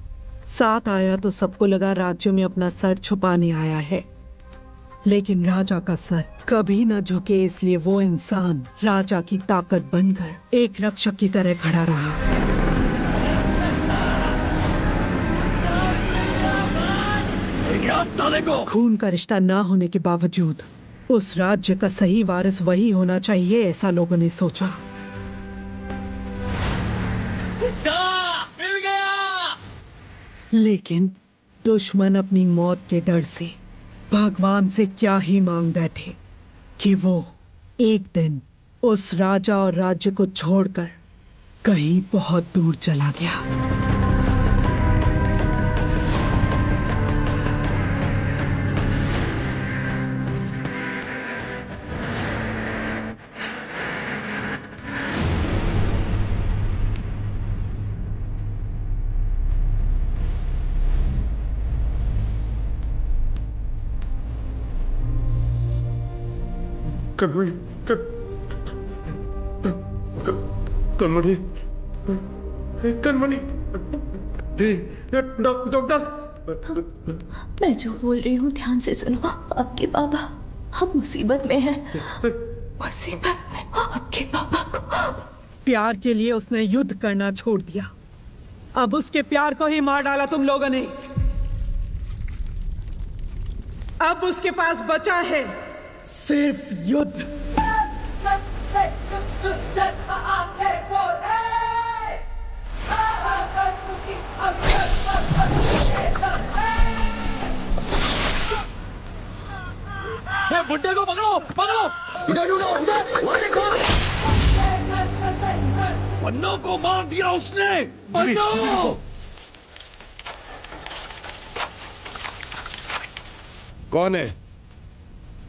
साथ आया तो सबको लगा राज्य में अपना सर छुपाने आया है, लेकिन राजा का सर कभी न झुके, इसलिए वो इंसान राजा की ताकत बनकर एक रक्षक की तरह खड़ा रहा। खून का रिश्ता ना होने के बावजूद उस राज्य का सही वारिस वही होना चाहिए, ऐसा लोगों ने सोचा। मिल गया। लेकिन दुश्मन अपनी मौत के डर से भगवान से क्या ही मांग बैठे कि वो एक दिन उस राजा और राज्य को छोड़कर कहीं बहुत दूर चला गया। कनमणि, डॉक्टर। मैं जो बोल रही हूँ ध्यान से सुनो। आपके बाबा अब मुसीबत में है, मुसीबत में। आपके बाबा को प्यार के लिए उसने युद्ध करना छोड़ दिया, अब उसके प्यार को ही मार डाला तुम लोगों ने। अब उसके पास बचा है सिर्फ युद्ध। बुड्ढे को पकड़ो, पकड़ो। इधर ढूंढो, उधर, वहाँ देखो। पन्नों को मार दिया उसने। पन्नों। कौन है?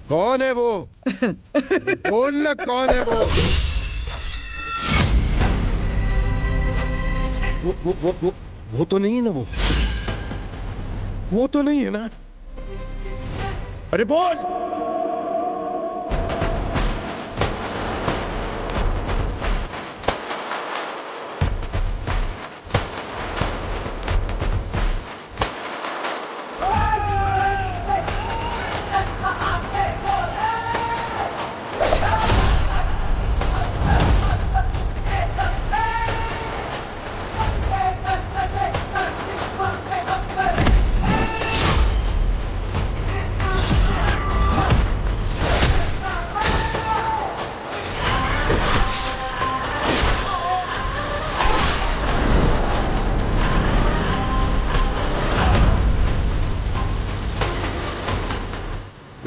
कौन है वो? बोल ना, कौन है वो? वो तो नहीं है ना, वो तो नहीं है ना? अरे बोल।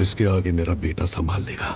इसके आगे मेरा बेटा संभाल लेगा।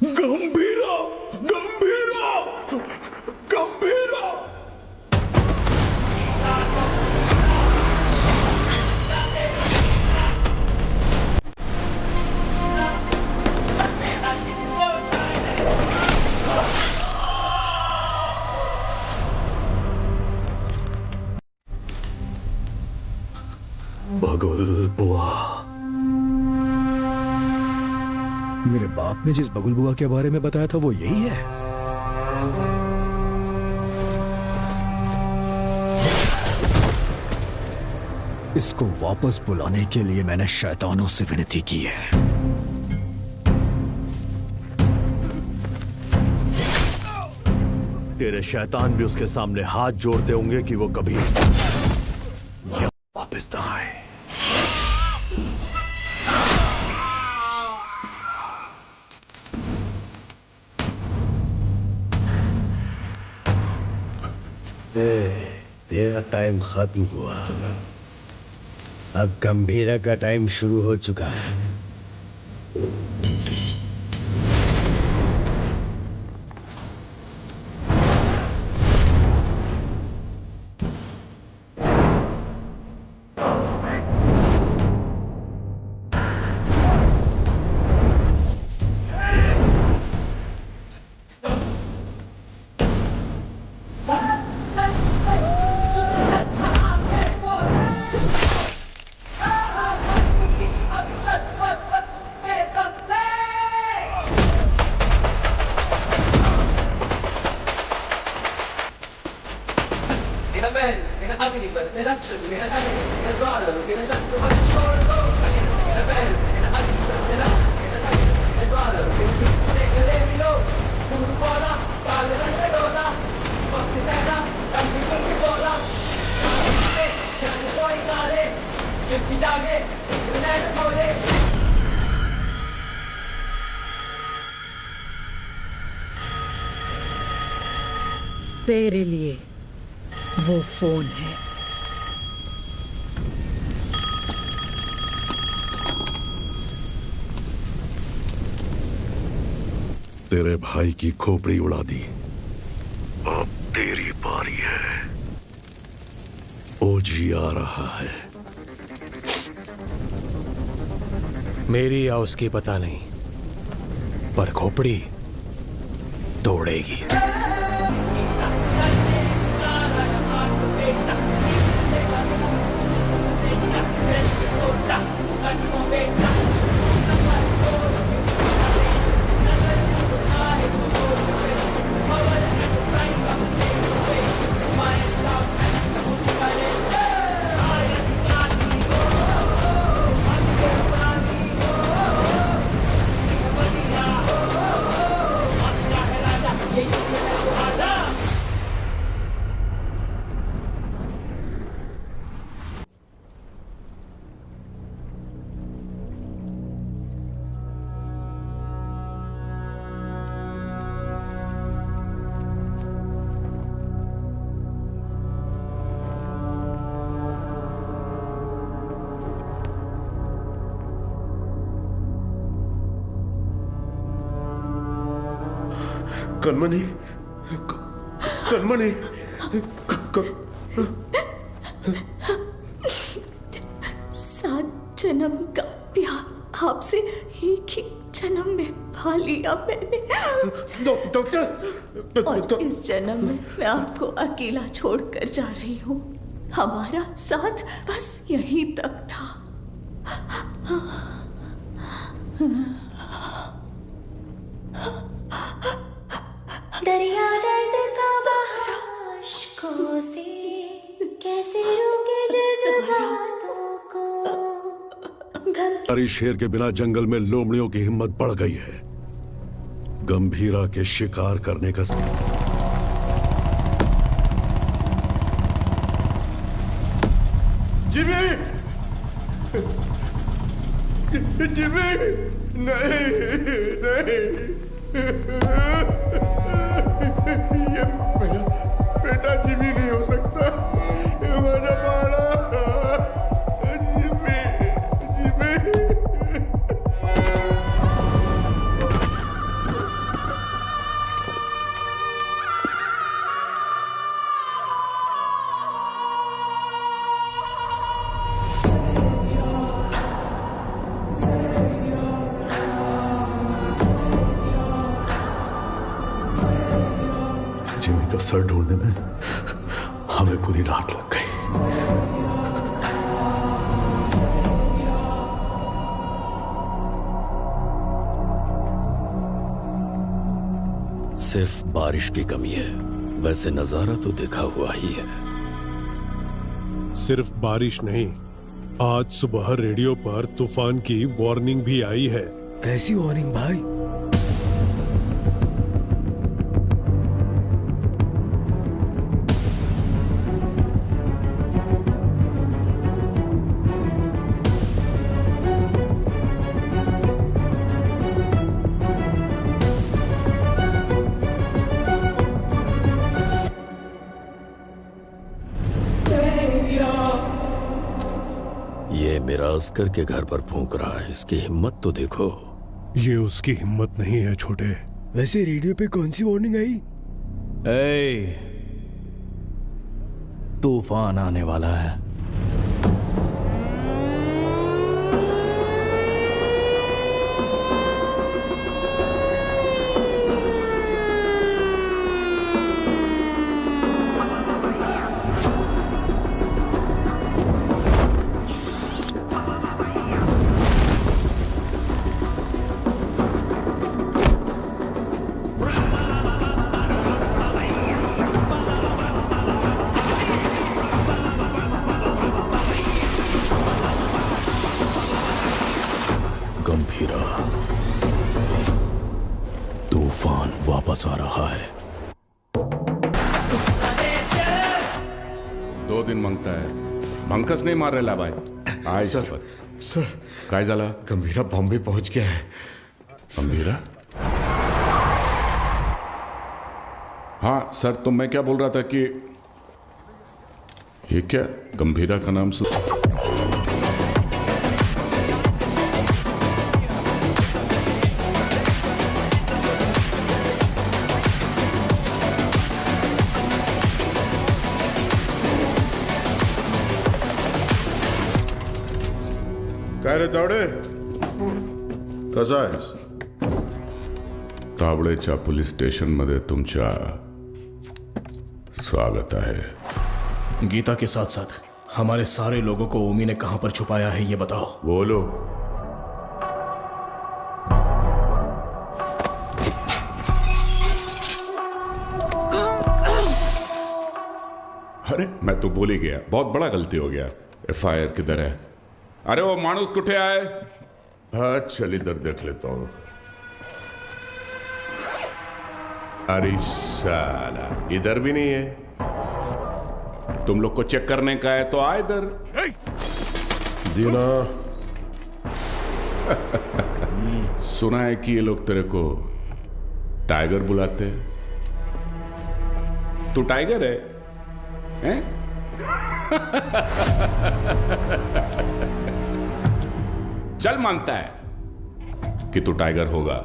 गंभीरा, गंभीरा, गंभीरा। बगुल बुआ। मेरे बाप ने जिस बगुल बुआ के बारे में बताया था वो यही है। इसको वापस बुलाने के लिए मैंने शैतानों से विनती की है। तेरे शैतान भी उसके सामने हाथ जोड़ते होंगे कि वो कभी वापस ना आए। तेरा टाइम खत्म हुआ, अब गंभीरा का टाइम शुरू हो चुका है। तेरे लिए वो फोन है। तेरे भाई की खोपड़ी उड़ा दी, अब तेरी बारी है। ओजी आ रहा है। मेरी या उसकी पता नहीं, पर खोपड़ी तोड़ेगी। कनमनी, कनमनी, सात जन्म का प्यार आपसे एक ही जन्म में पा लिया मैंने। डॉक्टर, और इस जन्म में मैं आपको अकेला छोड़कर जा रही हूँ। हमारा साथ बस यहीं तक था। दरिया दर्द का बहाशकों से कैसे रोके जज्बातों को। हमारी शेर के बिना जंगल में लोमड़ियों की हिम्मत बढ़ गई है। गंभीरा के शिकार करने का जिमी, जिमी, नहीं, नहीं, ये मेरा बेटा जिमी नहीं हो सकता। ये मेरा बाड़ा जिमी, जिमी। जिमी का सर ढूंढने में हमें पूरी रात लग गई। सिर्फ बारिश की कमी है, वैसे नजारा तो देखा हुआ ही है। सिर्फ बारिश नहीं, आज सुबह रेडियो पर तूफान की वार्निंग भी आई है। कैसी वार्निंग भाई? असगर के घर पर फूंक रहा है। इसकी हिम्मत तो देखो। ये उसकी हिम्मत नहीं है छोटे। वैसे रेडियो पे कौन सी वार्निंग आई? तूफान आने वाला है। तूफान वापस आ रहा है। 2 दिन मांगता है। भंकस नहीं मार रहा भाई। आय सर काय झाला? गंभीरा बॉम्बे पहुंच गया है। गंभीरा? हाँ सर, तो मैं क्या बोल रहा था कि ये क्या गंभीरा का नाम काय रे तावडे, कसा आहेस? तावडेच्या पोलीस स्टेशन मध्ये तुमच्या स्वागत है। गीता के साथ साथ हमारे सारे लोगों को ओमी ने कहां पर छुपाया है ये बताओ। बोलो। अरे मैं तो बोल ही गया, बहुत बड़ा गलती हो गया। FIR किधर है? अरे वो मानुस कुठे आए? हाँ चल इधर देख लेता हूं। अरे साला इधर भी नहीं है। तुम लोग को चेक करने का है तो आ इधर। जीना सुना है कि ये लोग तेरे को टाइगर बुलाते हैं। तू टाइगर है, हैं? चल मानता है कि तू टाइगर होगा,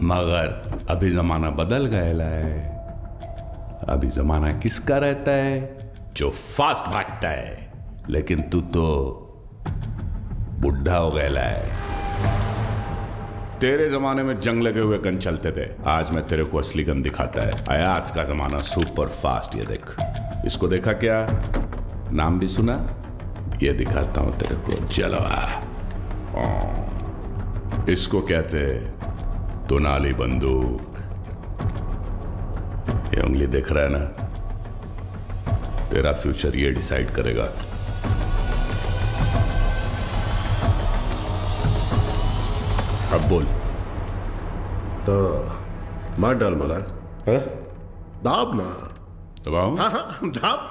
मगर अभी जमाना बदल गया है। अभी जमाना किसका रहता है? जो फास्ट भागता है। लेकिन तू तो बुढ़ा हो गया है। तेरे जमाने में जंग लगे हुए गन चलते थे, आज मैं तेरे को असली गन दिखाता है। आया आज का जमाना सुपर फास्ट। ये देख, इसको देखा क्या? नाम भी सुना? ये दिखाता हूं तेरे को जलवा। इसको कहते हैं दुनाली बंदूक। ये उंगली देख रहा है ना? तेरा फ्यूचर ये डिसाइड करेगा। अब बोल। तो मार डाल मला। दाब ना। दबाऊं? हाँ हाँ दाब।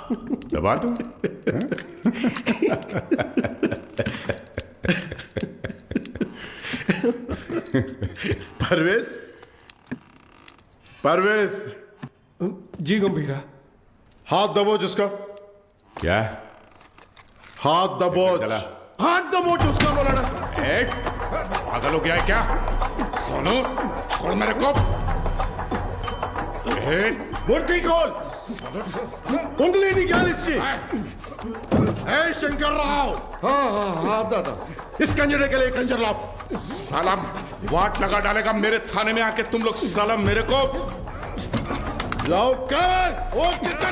दबा दूं? परवेज, परवेज। जी गंभीरा। हाथ दबोच उसका। क्या? हाथ दबोच। हाथ दबोच उसका बोला। एक पागल हो गया है क्या? सोनू छोड़ मेरे को। मूर्ति खोल। उंगली निकाल इसकी। ए शंकर राव। हाँ हाँ हाँ दादा, इस कंजरे के लिए कंजर लाओ। साला वाट लगा डालेगा मेरे थाने में आके तुम लोग। साला मेरे को लाओ कर। वो कितना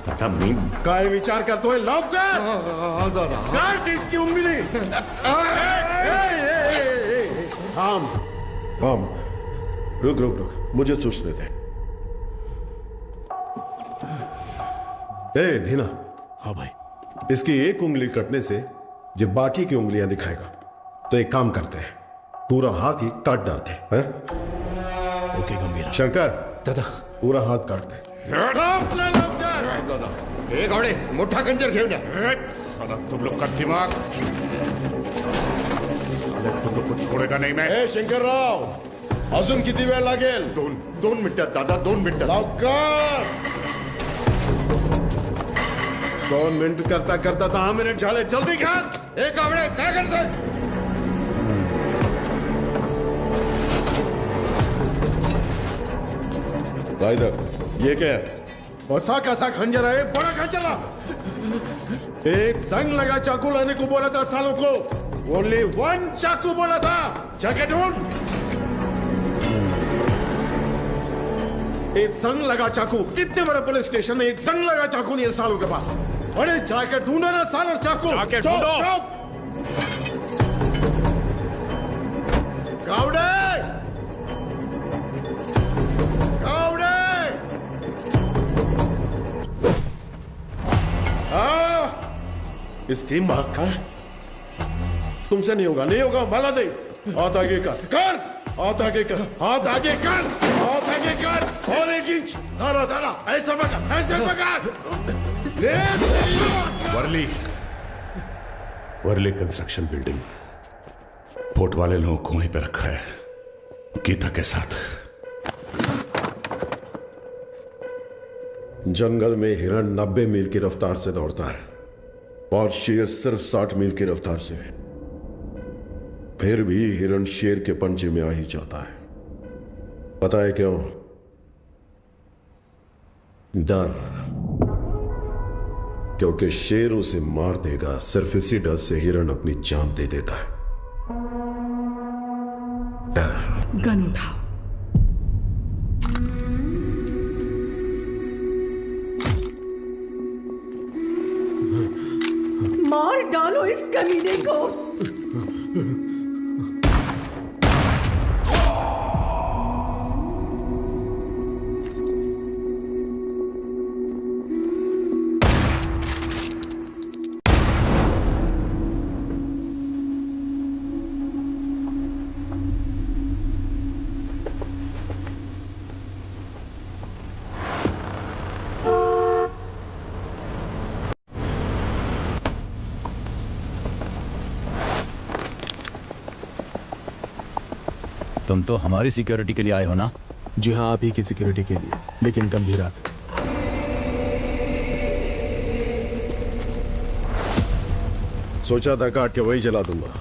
दादा मी काय विचार करतोय? लाओ कर। दादा काट इसकी उंगली। हम हम रुक रुक रुक, मुझे सोचने दे। ए धीना। हाँ भाई। इसकी एक उंगली कटने से जब बाकी की उंगलियां दिखाएगा तो एक काम करते हैं, पूरा हाथ ही काट डालते हैं। ओके गंभीरा। शंकर दादा पूरा हाथ काट दे। एक घोड़े मोठा कंजर घेऊन या। साला तुम लोग का दिमाग, तुम लोग को छोड़ेगा नहीं मैं। ए शंकर राव, अजून किती वेळ लागेल? दोन मिनिटात दादा, 2 मिनिटात। लवकर। 2 मिनट करता करता 10 मिनट झाले, जल्दी कर। एक कावड़े क्या करते? इधर ये क्या है? बसा कैसा खंजर है? बड़ा खंजर है। एक संग लगा चाकू लाने को बोला था सालों को, ओनली 1 चाकू बोला था। जाके ढूंढ। एक संग लगा चाकू, कितने बड़े पुलिस स्टेशन में एक संग लगा चाकू नहीं है सालों के पास। अरे जाके ढूंढो ना सालों चाकू। जाके ढूंढो। कावड़े, कावड़े, इस टीम भाग का तुमसे नहीं होगा, नहीं होगा। माला दे, हाथ आगे कर, हाथ आगे कर, हाथ आगे कर, हाथ आगे कर, और 1 इंच, सारा ऐसा पकड़, ऐसे पकड़। Worli construction building. पोर्ट वाले लोगों को वहीं पे रखा है, गीता के साथ। जंगल में हिरण 90 मील की रफ्तार से दौड़ता है और शेर सिर्फ 60 मील की रफ्तार से। फिर भी हिरण शेर के पंजे में आ ही जाता है। पता है क्यों? डर। क्योंकि शेर उसे मार देगा। सिर्फ इसी डर से हिरण अपनी जान दे देता है। डर। गन उठाओ। मार डालो इस कमीने को। तुम तो हमारी सिक्योरिटी के लिए आए हो ना? जी हाँ, आप ही की सिक्योरिटी के लिए, लेकिन गंभीरा से। सोचा था काट के वही जला दूंगा,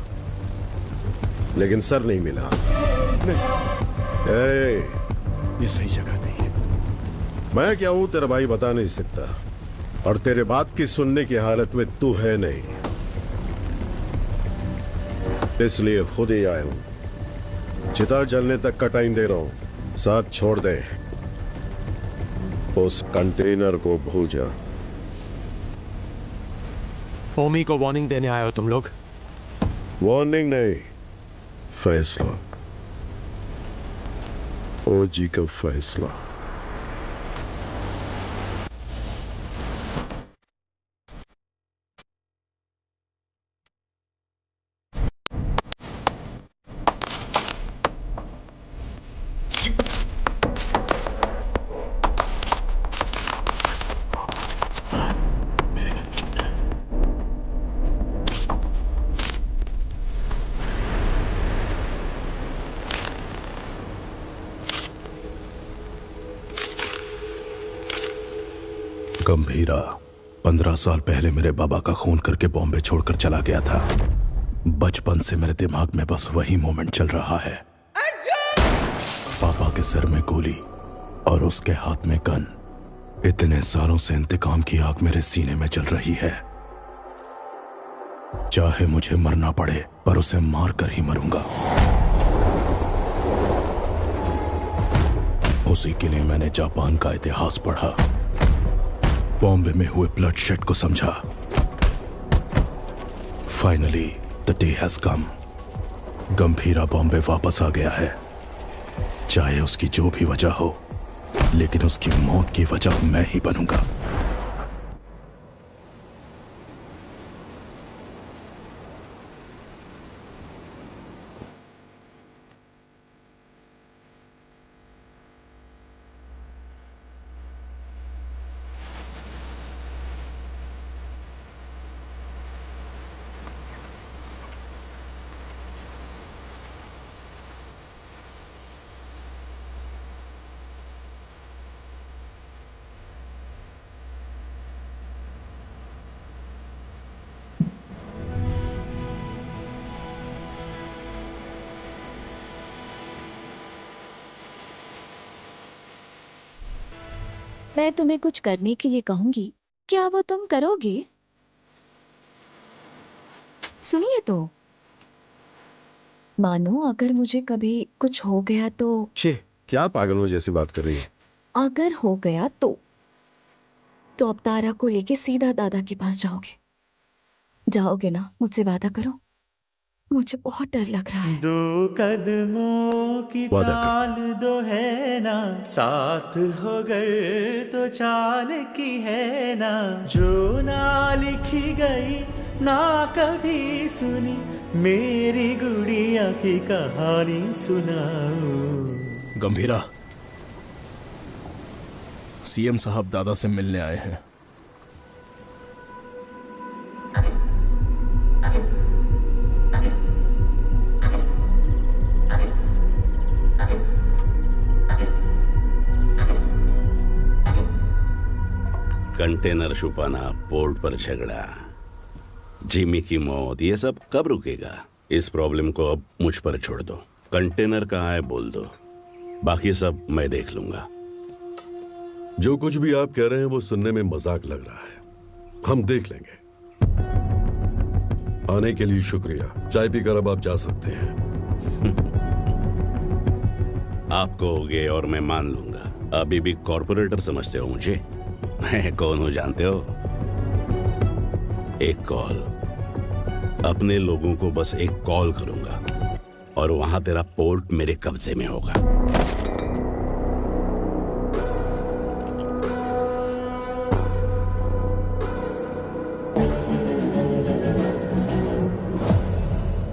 लेकिन सर नहीं मिला। नहीं। ये सही जगह नहीं है। मैं क्या हूं तेरा भाई बता नहीं सकता, और तेरे बात की सुनने की हालत में तू है नहीं, इसलिए खुद ही आया हूं। चिता जलने तक का टाइम दे रहा हूं, साथ छोड़ दे। उस कंटेनर को भूल जा। ओमी को वार्निंग देने आए हो तुम लोग? वार्निंग नहीं, फैसला। ओजी का फैसला। गंभीरा 15 साल पहले मेरे बाबा का खून करके बॉम्बे छोड़कर चला गया था। बचपन से मेरे दिमाग में बस वही मोमेंट चल रहा है। पापा के सिर में गोली और उसके हाथ में गन। इतने सालों से इंतकाम की आग मेरे सीने में जल रही है। चाहे मुझे मरना पड़े, पर उसे मार कर ही मरूंगा। उसी के लिए मैंने जापान का इतिहास पढ़ा, बॉम्बे में हुए ब्लडशेड को समझा। Finally the day has come. Gambhira Bombay वापस आ गया है। चाहे उसकी जो भी वजह हो, लेकिन उसकी मौत की वजह मैं ही बनूंगा। मैं तुम्हें कुछ करने के लिए कहूंगी, क्या वो तुम करोगे? सुनिए तो, मानो अगर मुझे कभी कुछ हो गया तो। छे, क्या पागलों जैसी बात कर रही है? अगर हो गया तो अब तारा को लेके सीधा दादा के पास जाओगे? जाओगे ना? मुझसे वादा करो, मुझे बहुत डर लग रहा है। दो कदमों की ताल दो है ना, साथ हो गर तो चाल की है ना, जो ना लिखी गई ना कभी सुनी, मेरी गुड़िया की कहानी सुनाओ। गंभीरा, सीएम साहब दादा से मिलने आए हैं। कंटेनर छुपाना, पोर्ट पर झगड़ा, जिमी की मौत, ये सब कब रुकेगा? इस प्रॉब्लम को अब मुझ पर छोड़ दो। कंटेनर कहाँ है बोल दो, बाकी सब मैं देख लूंगा। जो कुछ भी आप कह रहे हैं वो सुनने में मजाक लग रहा है, हम देख लेंगे। आने के लिए शुक्रिया। चाय पीकर अब आप जा सकते हैं। आप कहोगे और मैं मान लूंगा। अभी भी कॉर्पोरेटर समझते हो मुझे? मैं कौन हूं जानते हो? एक कॉल, अपने लोगों को बस एक कॉल करूंगा और वहां तेरा पोर्ट मेरे कब्जे में होगा।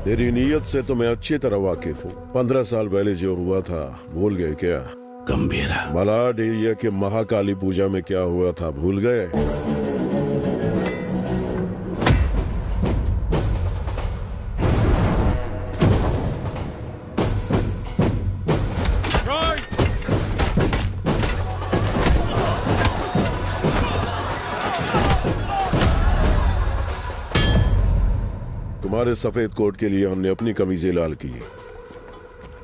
तेरी नीयत से तो मैं अच्छी तरह वाकिफ हूँ। 15 साल पहले जो हुआ था भूल गए क्या? गंभीरा, मलाड एरिया के महाकाली पूजा में क्या हुआ था भूल गए? तुम्हारे सफेद कोट के लिए हमने अपनी कमीजें लाल की।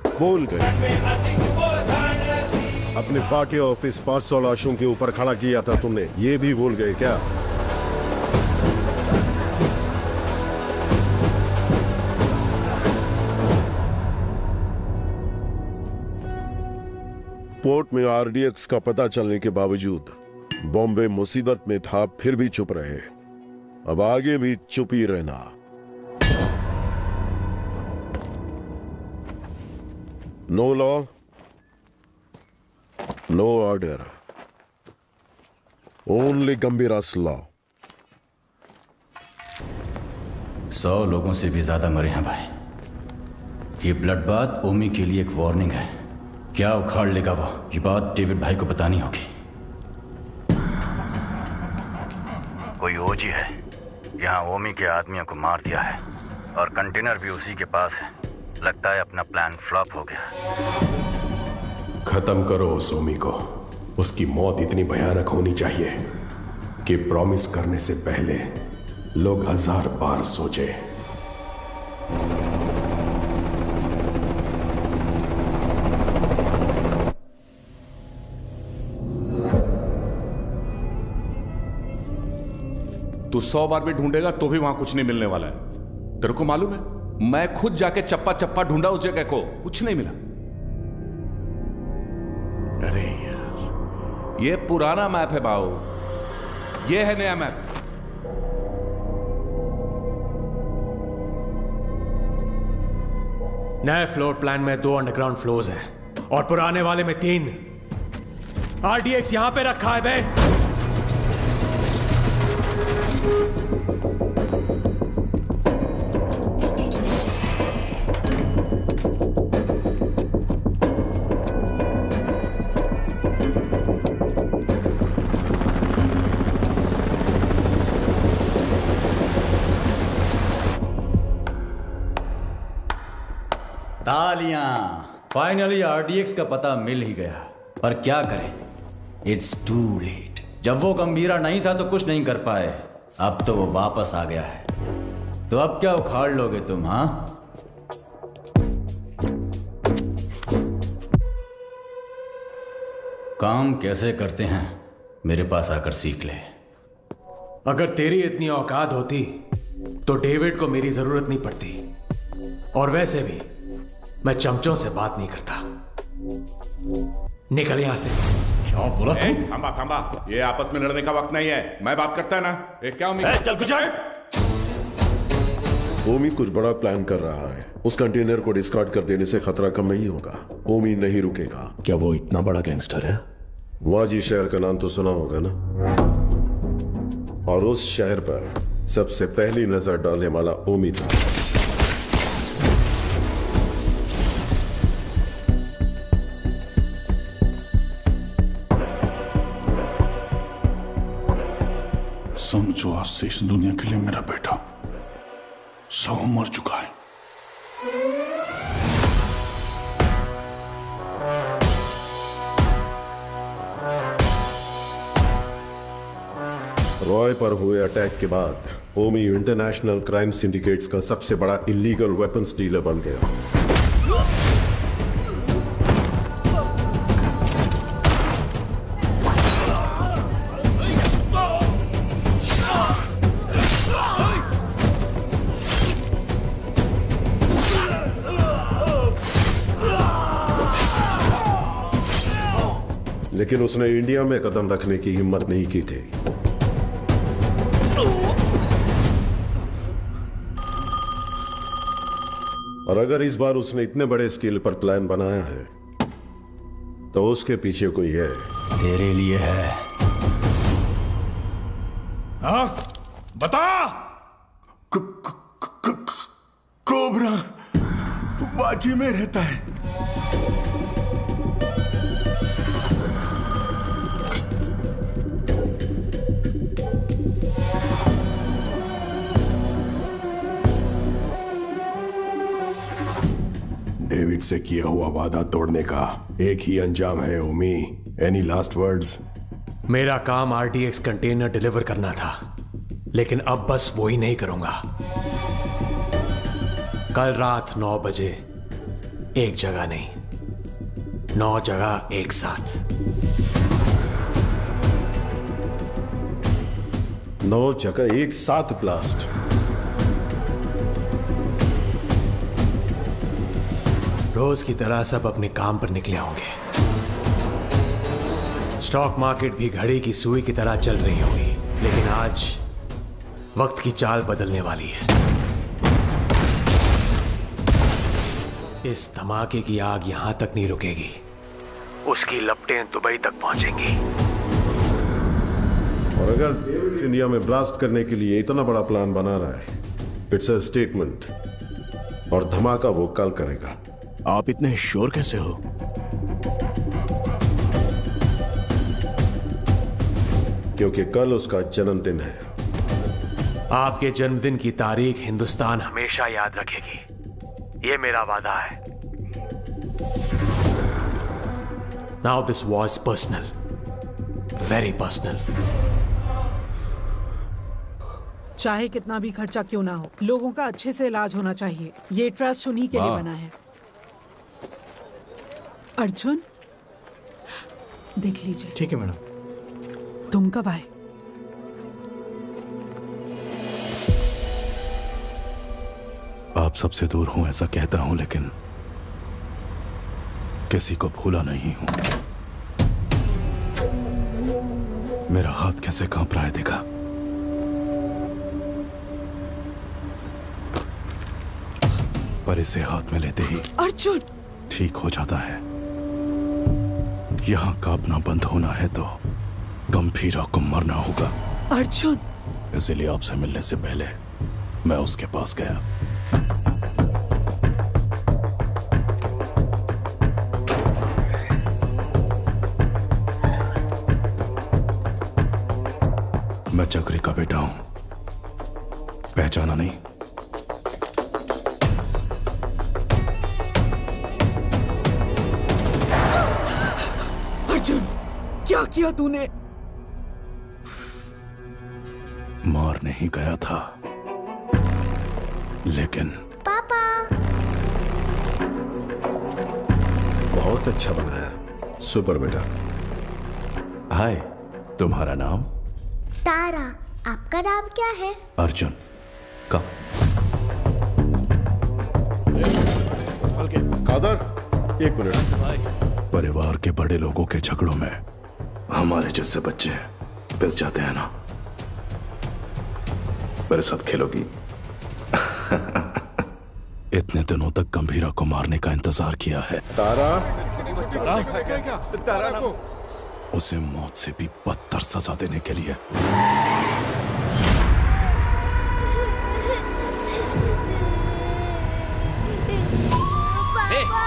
भूल गए? अपने पार्टी ऑफिस 500 लाशों के ऊपर खड़ा किया था तुमने, ये भी भूल गए क्या? पोर्ट में आरडीएक्स का पता चलने के बावजूद बॉम्बे मुसीबत में था, फिर भी चुप रहे। अब आगे भी चुप ही रहना। No law, no order, only Gambhira's law. 100 लोगों से भी ज्यादा मरे हैं भाई। ये ब्लड बात ओमी के लिए एक वार्निंग है। क्या उखाड़ लेगा वो, ये बात डेविड भाई को बतानी होगी। कोई ओजी है यहाँ, ओमी के आदमियों को मार दिया है और कंटेनर भी उसी के पास है। लगता है अपना प्लान फ्लॉप हो गया। खत्म करो उस ओमी को। उसकी मौत इतनी भयानक होनी चाहिए कि प्रॉमिस करने से पहले लोग 1000 बार सोचे। तू 100 बार भी ढूंढेगा तो भी वहां कुछ नहीं मिलने वाला है। तेरे को मालूम है, मैं खुद जाके चप्पा चप्पा ढूंढा उस जगह को, कुछ नहीं मिला। अरे यार, ये पुराना मैप है बाऊ, ये है नया मैप। नए फ्लोर प्लान में 2 अंडरग्राउंड फ्लोर्स हैं और पुराने वाले में 3। आरडीएक्स यहां पे रखा है बे। तालियां, फाइनली आरडीएक्स का पता मिल ही गया। पर क्या करें, इट्स टू लेट। जब वो गंभीरा नहीं था तो कुछ नहीं कर पाए, अब तो वो वापस आ गया है। तो अब क्या उखाड़ लोगे तुम? हाँ, काम कैसे करते हैं मेरे पास आकर सीख ले। अगर तेरी इतनी औकात होती तो डेविड को मेरी जरूरत नहीं पड़ती, और वैसे भी मैं चमचों से बात नहीं करता। निकल यहां से। क्या बोला तू? थांबा थांबा, ये आपस में लड़ने का वक्त नहीं है, मैं बात करता है ना। क्या चल कुछ ओमी कुछ बड़ा प्लान कर रहा है। उस कंटेनर को डिस्कार्ड कर देने से खतरा कम नहीं होगा। ओमी नहीं रुकेगा। क्या वो इतना बड़ा गैंगस्टर है? वाजी शहर का नाम तो सुना होगा ना, और उस शहर पर सबसे पहली नजर डालने वाला ओमी था। समझो आज से इस दुनिया के लिए मेरा बेटा सौ मर चुका है। रॉय पर हुए अटैक के बाद ओमी इंटरनेशनल क्राइम सिंडिकेट्स का सबसे बड़ा इलीगल वेपन्स डीलर बन गया। लेकिन उसने इंडिया में कदम रखने की हिम्मत नहीं की थी। और अगर इस बार उसने इतने बड़े स्केल पर प्लान बनाया है तो उसके पीछे कोई है। तेरे लिए है। हाँ बता। कोबरा वाजी में रहता है। डेविड से किया हुआ वादा तोड़ने का एक ही अंजाम है ओमी। Any last words? मेरा काम आरडीएक्स कंटेनर डिलीवर करना था, लेकिन अब बस वो ही नहीं करूंगा। कल रात 9 बजे एक जगह नहीं, 9 जगह एक साथ। 9 जगह एक साथ ब्लास्ट। रोज की तरह सब अपने काम पर निकले होंगे। स्टॉक मार्केट भी घड़ी की सुई की तरह चल रही होगी, लेकिन आज वक्त की चाल बदलने वाली है। इस धमाके की आग यहां तक नहीं रुकेगी, उसकी लपटें दुबई तक पहुंचेंगी। और अगर डेविड इंडिया में ब्लास्ट करने के लिए इतना बड़ा प्लान बना रहा है, इट्स अ स्टेटमेंट, और धमाका वो कल करेगा। आप इतने श्योर कैसे हो? क्योंकि कल उसका जन्मदिन है। आपके जन्मदिन की तारीख हिंदुस्तान हमेशा याद रखेगी, ये मेरा वादा है। Now this was personal, very personal. चाहे कितना भी खर्चा क्यों ना हो, लोगों का अच्छे से इलाज होना चाहिए। ये ट्रस्ट उन्हीं के लिए बना है। अर्जुन, देख लीजिए। ठीक है मैडम। तुम कब आए? आप सबसे दूर हूं ऐसा कहता हूं, लेकिन किसी को भूला नहीं हूं। मेरा हाथ कैसे कांप रहा है देखा? पर इसे हाथ में लेते ही अर्जुन ठीक हो जाता है। यहां कांपना बंद होना है तो गंभीरा को मरना होगा। अर्जुन, इसलिए आपसे मिलने से पहले मैं उसके पास गया। मैं चक्री का बेटा हूं, पहचाना नहीं? अर्जुन, क्या किया तूने? मार नहीं गया था, लेकिन पापा। बहुत अच्छा बनाया, सुपर बेटा। हाय, तुम्हारा नाम? तारा। आपका नाम क्या है? अर्जुन। कम। कादर, एक मिनट। परिवार के बड़े लोगों के झगड़ों में हमारे जैसे बच्चे पिस जाते हैं ना। मेरे साथ खेलोगी? इतने दिनों तक गंभीरा को मारने का इंतजार किया है। तारा, तारा को उसे मौत से भी बदतर सजा देने के लिए।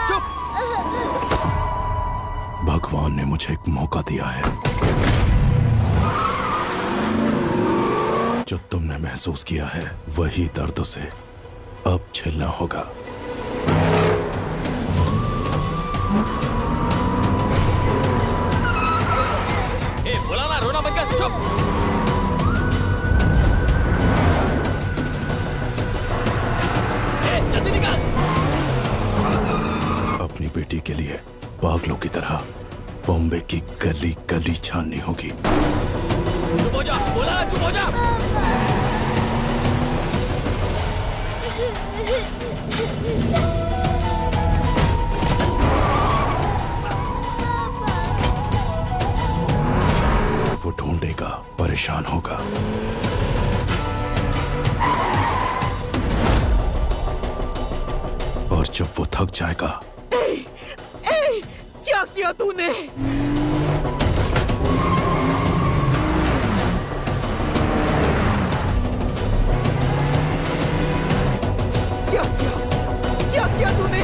चुप। भगवान ने मुझे एक मौका दिया है। जो तुमने महसूस किया है वही दर्द से अब झेलना होगा। बोला ना, रोना बंद कर। चुप। जल्दी निकाल। अपनी बेटी के लिए पागलों की तरह बॉम्बे की गली गली छाननी होगी। चुप हो जा। बोला ना, चुप हो जा। वो ढूंढेगा, परेशान होगा। और जब वो थक जाएगा। क्या किया तूने? क्या किया तूने?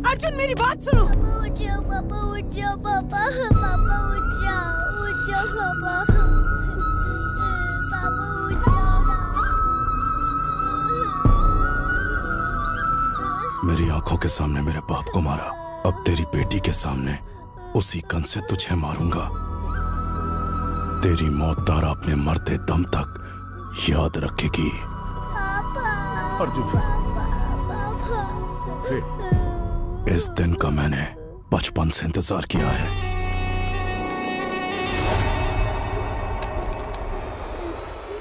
अर्जुन, मेरी बात सुनो। उठ जाओ पापा, उठ जाओ पापा, पापा उठ जाओ पापा, पापा उठ जाओ ना। मेरी आंखों के सामने मेरे बाप को मारा, अब तेरी बेटी के सामने उसी गन से तुझे मारूंगा। तेरी मौत तारा अपने मरते दम तक याद रखेगी। अर्जुन, इस दिन का मैंने बचपन से इंतजार किया है।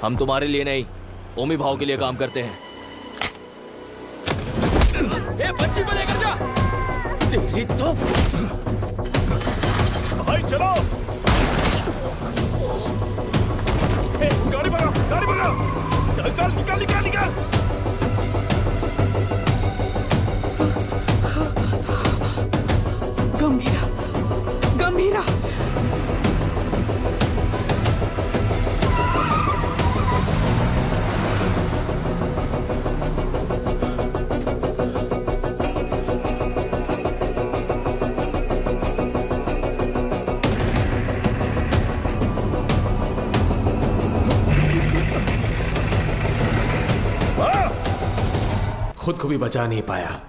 हम तुम्हारे लिए नहीं, ओमी भाव के लिए काम करते हैं। ए, बच्ची को लेकर जा। तेरी तो भाई चलो। ए, गाड़ी बढ़ाओ, गाड़ी बढ़ाओ। चल चल, निकाल निकाल निकाल। गंभीरा, गंभीरा। खुद को भी बचा नहीं पाया,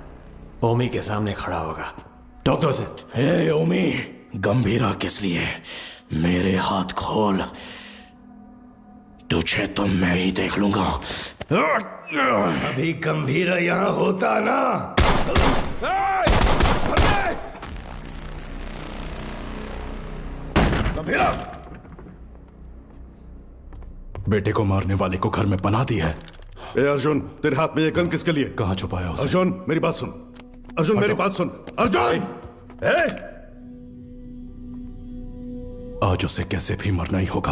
ओमी के सामने खड़ा होगा। डॉक्टर से, हे ओमी, गंभीरा किस लिए? मेरे हाथ खोल, तुझे तो मैं ही देख लूंगा। अभी गंभीरा यहां होता ना। गंभीरा, बेटे को मारने वाले को घर में पनाह दी है। ए अर्जुन, तेरे हाथ में ये गन किसके लिए? कहां छुपाया उसे? अर्जुन, मेरी बात सुन। अर्जुन, मेरी बात सुन। अर्जुन! आज उसे कैसे भी मरना ही होगा।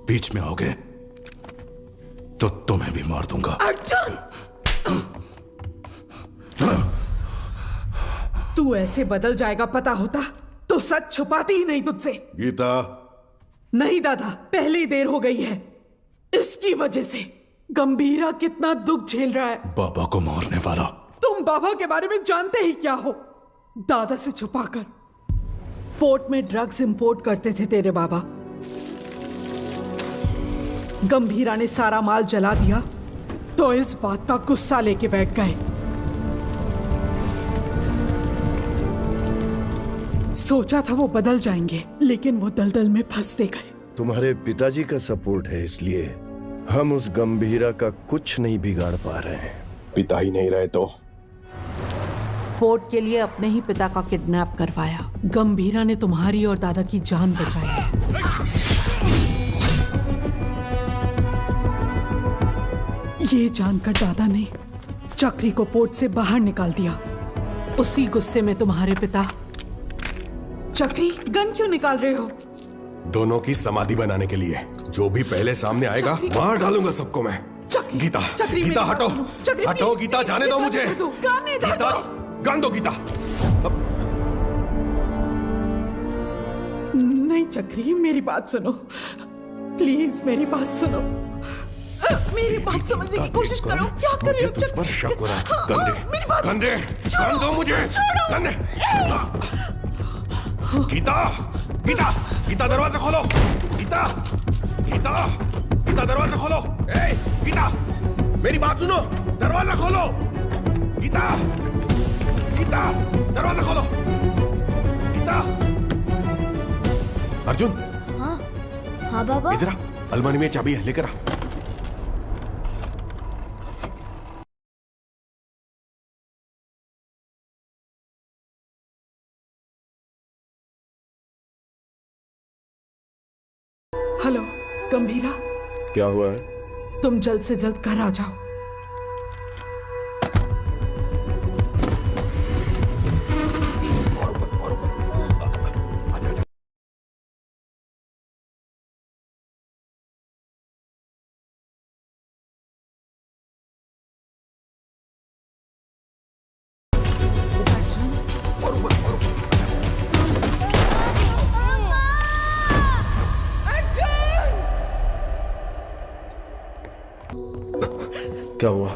बीच में आओगे तो तुम्हें भी मार दूंगा। अर्जुन! तू ऐसे बदल जाएगा पता होता तो सच छुपाती ही नहीं तुझसे। गीता। नहीं दादा, पहले ही देर हो गई है। इसकी वजह से गंभीरा कितना दुख झेल रहा है। बाबा को मारने वाला। तुम बाबा के बारे में जानते ही क्या हो? दादा से छुपाकर पोर्ट में ड्रग्स इंपोर्ट करते थे तेरे बाबा। गंभीरा ने सारा माल जला दिया तो इस बात का गुस्सा लेके बैठ गए। सोचा था वो बदल जाएंगे, लेकिन वो दलदल में फंसते गए। तुम्हारे पिताजी का सपोर्ट है, इसलिए हम उस गंभीरा का कुछ नहीं बिगाड़ पा रहे हैं। पिता ही नहीं रहे तो वोट के लिए अपने ही पिता का किडनैप करवाया। गंभीरा ने तुम्हारी और दादा की जान बचाई है। ये जानकर दादा ने चक्री को पोर्ट से बाहर निकाल दिया। उसी गुस्से में तुम्हारे पिता। चक्री, गन क्यों निकाल रहे हो? दोनों की समाधि बनाने के लिए। जो भी पहले सामने आएगा मार डालूंगा सबको मैं। गीता, गीता हटो, हटो गीता, जाने दो मुझे। गीता, गान दो गीता। नहीं चक्री, मेरी बात सुनो प्लीज, मेरी बात सुनो। मेरी बात समझने की कोशिश करो। क्या कर रहे हो? तुझ पर शक हो रहा है। गंदे, गान दो मुझे। गंदे। गीता, गीता, गीता दरवाजा खोलो। गीता, गीता, गीता दरवाजा खोलो। ए, गीता, मेरी बात सुनो, दरवाजा खोलो। गीता, गीता, दरवाजा खोलो। गीता। अर्जुन। हाँ, हाँ बाबा। इधर आ, अलमारी में चाबी है, लेकर आ। हेलो गंभीरा, क्या हुआ है? तुम जल्द से जल्द घर आ जाओ। क्या हुआ?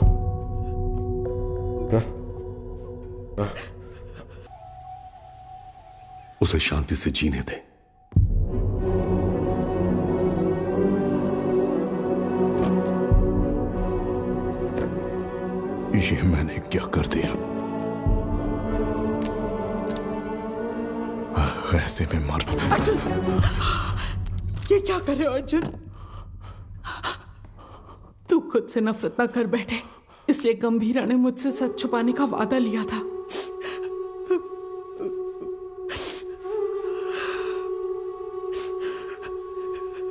उसे शांति से जीने दे। ये मैंने क्या कर दिया? ऐसे में मर। अर्जुन, ये क्या कर रहे हो अर्जुन? तू खुद से नफरत ना कर बैठे, इसलिए गंभीरा ने मुझसे सच छुपाने का वादा लिया था।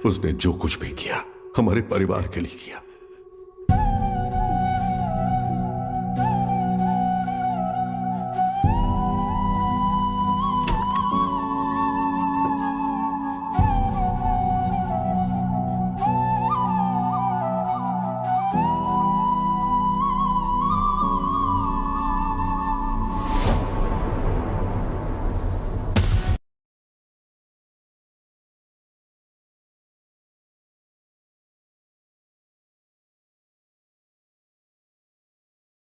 उसने जो कुछ भी किया हमारे परिवार के लिए किया।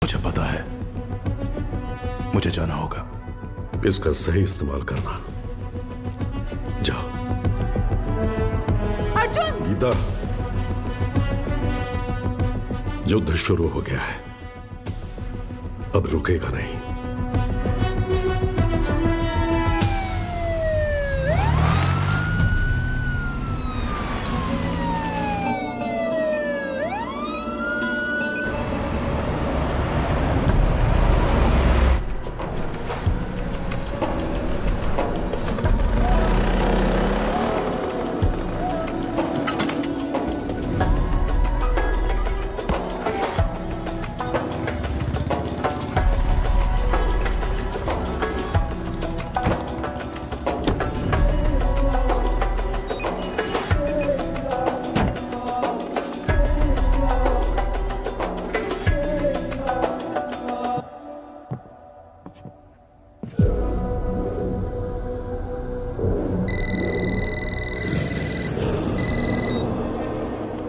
मुझे पता है, मुझे जाना होगा। इसका सही इस्तेमाल करना। जाओ। अर्जुन! गीता, युद्ध शुरू हो गया है, अब रुकेगा नहीं।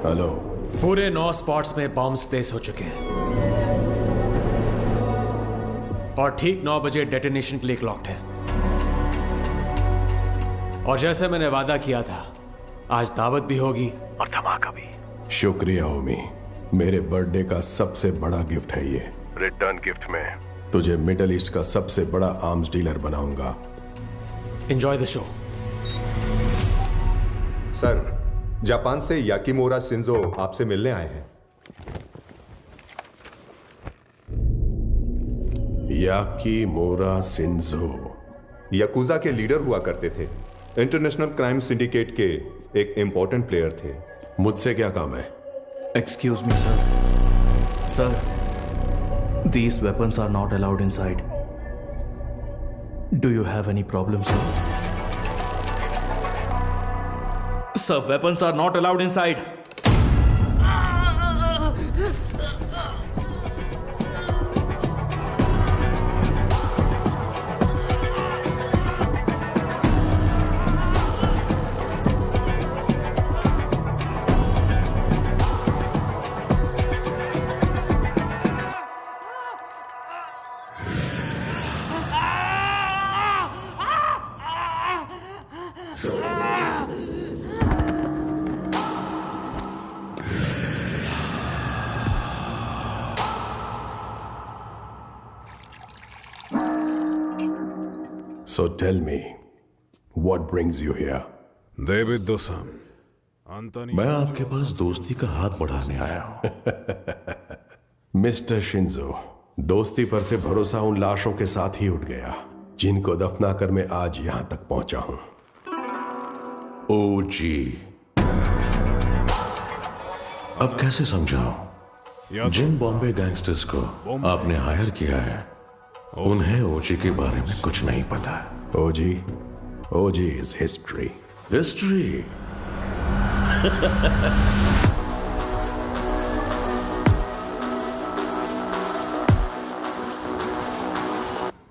हेलो। पूरे 9 स्पॉट्स में बॉम्ब्स प्लेस हो चुके हैं और ठीक 9 बजे डेटोनेशन के लिए क्लॉक्ड है। और जैसे मैंने वादा किया था, आज दावत भी होगी और धमाका भी। शुक्रिया ओमी, मेरे बर्थडे का सबसे बड़ा गिफ्ट है ये। रिटर्न गिफ्ट में तुझे मिडल ईस्ट का सबसे बड़ा आर्म्स डीलर बनाऊंगा। Enjoy the show. Sir, Japan से याकीमोरा शिंजो आपसे मिलने आए हैं। याकीमोरा शिंजो याकुजा के लीडर हुआ करते थे। इंटरनेशनल क्राइम सिंडिकेट के एक इंपॉर्टेंट प्लेयर थे। मुझसे क्या काम है? Excuse me sir. Sir, these weapons are not allowed inside. Do you have any problem, sir? Sir, weapons are not allowed inside. So tell me, what brings you here? David दोसम, मैं आपके पास दोस्ती का हाथ बढ़ाने आया हूं। मिस्टर शिंजो, दोस्ती पर से भरोसा उन लाशों के साथ ही उठ गया जिनको दफनाकर मैं आज यहां तक पहुंचा हूं। ओ जी, अब कैसे समझाऊं? जिन बॉम्बे गैंगस्टर्स को आपने हायर किया है उन्हें ओजी के बारे में कुछ नहीं पता। OG is history. History?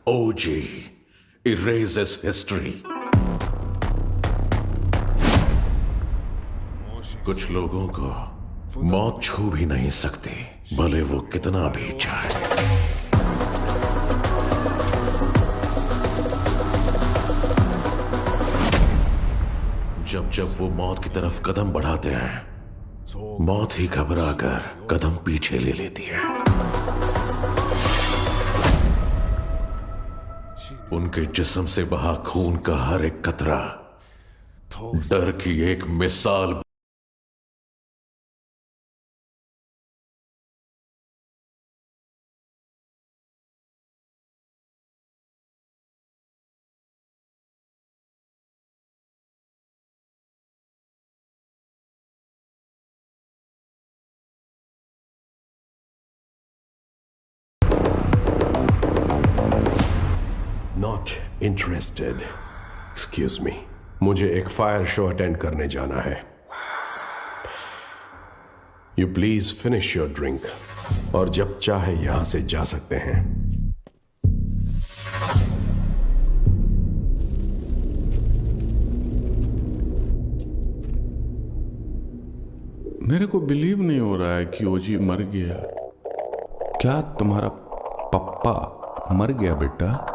OG erases history. कुछ लोगों को मौत छू भी नहीं सकती, भले वो कितना भी चाहे। जब वो मौत की तरफ कदम बढ़ाते हैं, मौत ही घबरा कर कदम पीछे ले लेती है। उनके जिस्म से बहा खून का हर एक कतरा डर की एक मिसाल। Not interested. Excuse me. मुझे एक फायर शो अटेंड करने जाना है। You please finish your drink. और जब चाहे यहां से जा सकते हैं। मेरे को बिलीव नहीं हो रहा है कि ओजी मर गया। क्या तुम्हारा पप्पा मर गया बेटा?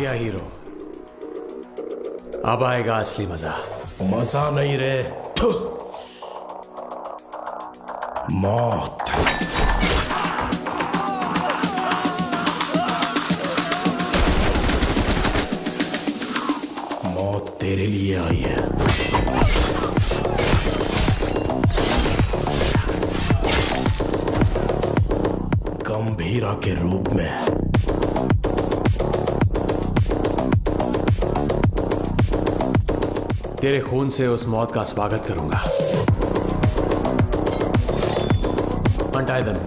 गया हीरो। अब आएगा असली मजा। मजा नहीं रे, मौत। तेरे लिए आई है। गंभीरा के रूप में। तेरे खून से उस मौत का स्वागत करूंगा। Untie them.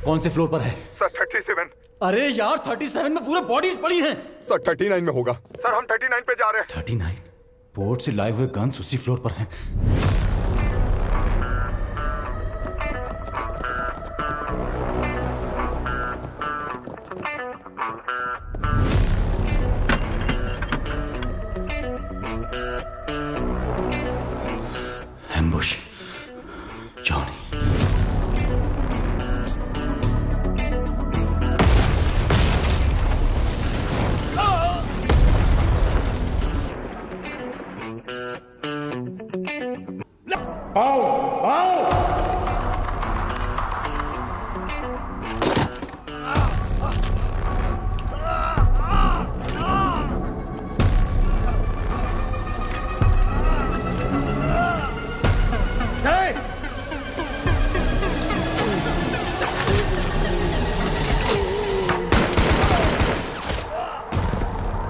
कौन से फ्लोर पर है? सर 37। अरे यार 37 में पूरे बॉडीज पड़ी हैं। सर 39 में होगा। सर हम 39 पे जा रहे हैं। 39? पोर्ट से लाए हुए गन्स उसी फ्लोर पर हैं। एम्बुश। जॉनी। आओ आओ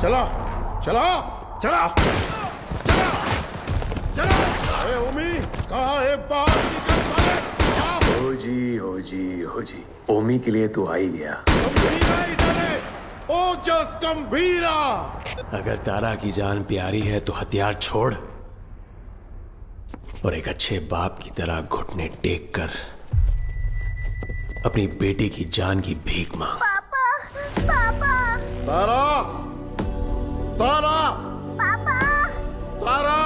चला चला चला चला चला। अरे ओमी कहाँ है? बाहर निकल साले। हो जी ओमी के लिए तो आ ही गया। गंभीरा इधर है। ओजस गंभीरा। अगर तारा की जान प्यारी है तो हथियार छोड़ और एक अच्छे बाप की तरह घुटने टेक कर अपनी बेटी की जान की भीख मांग। पापा पापा तारा तारा पापा तारा।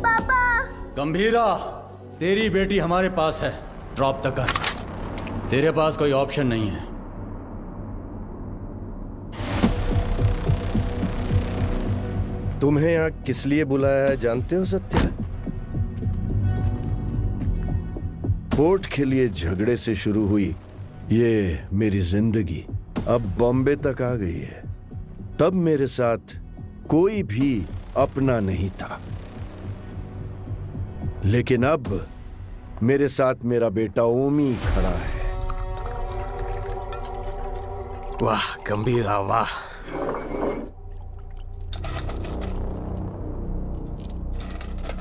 पापा गंभीरा, तेरी बेटी हमारे पास है। ड्रॉप तक कर। तेरे पास कोई ऑप्शन नहीं है। तुम्हें यहाँ किस लिए बुलाया है जानते हो सत्या? पोर्ट के लिए झगड़े से शुरू हुई ये मेरी जिंदगी अब बॉम्बे तक आ गई है। तब मेरे साथ कोई भी अपना नहीं था, लेकिन अब मेरे साथ मेरा बेटा ओमी खड़ा है। वाह गंभीरा वाह।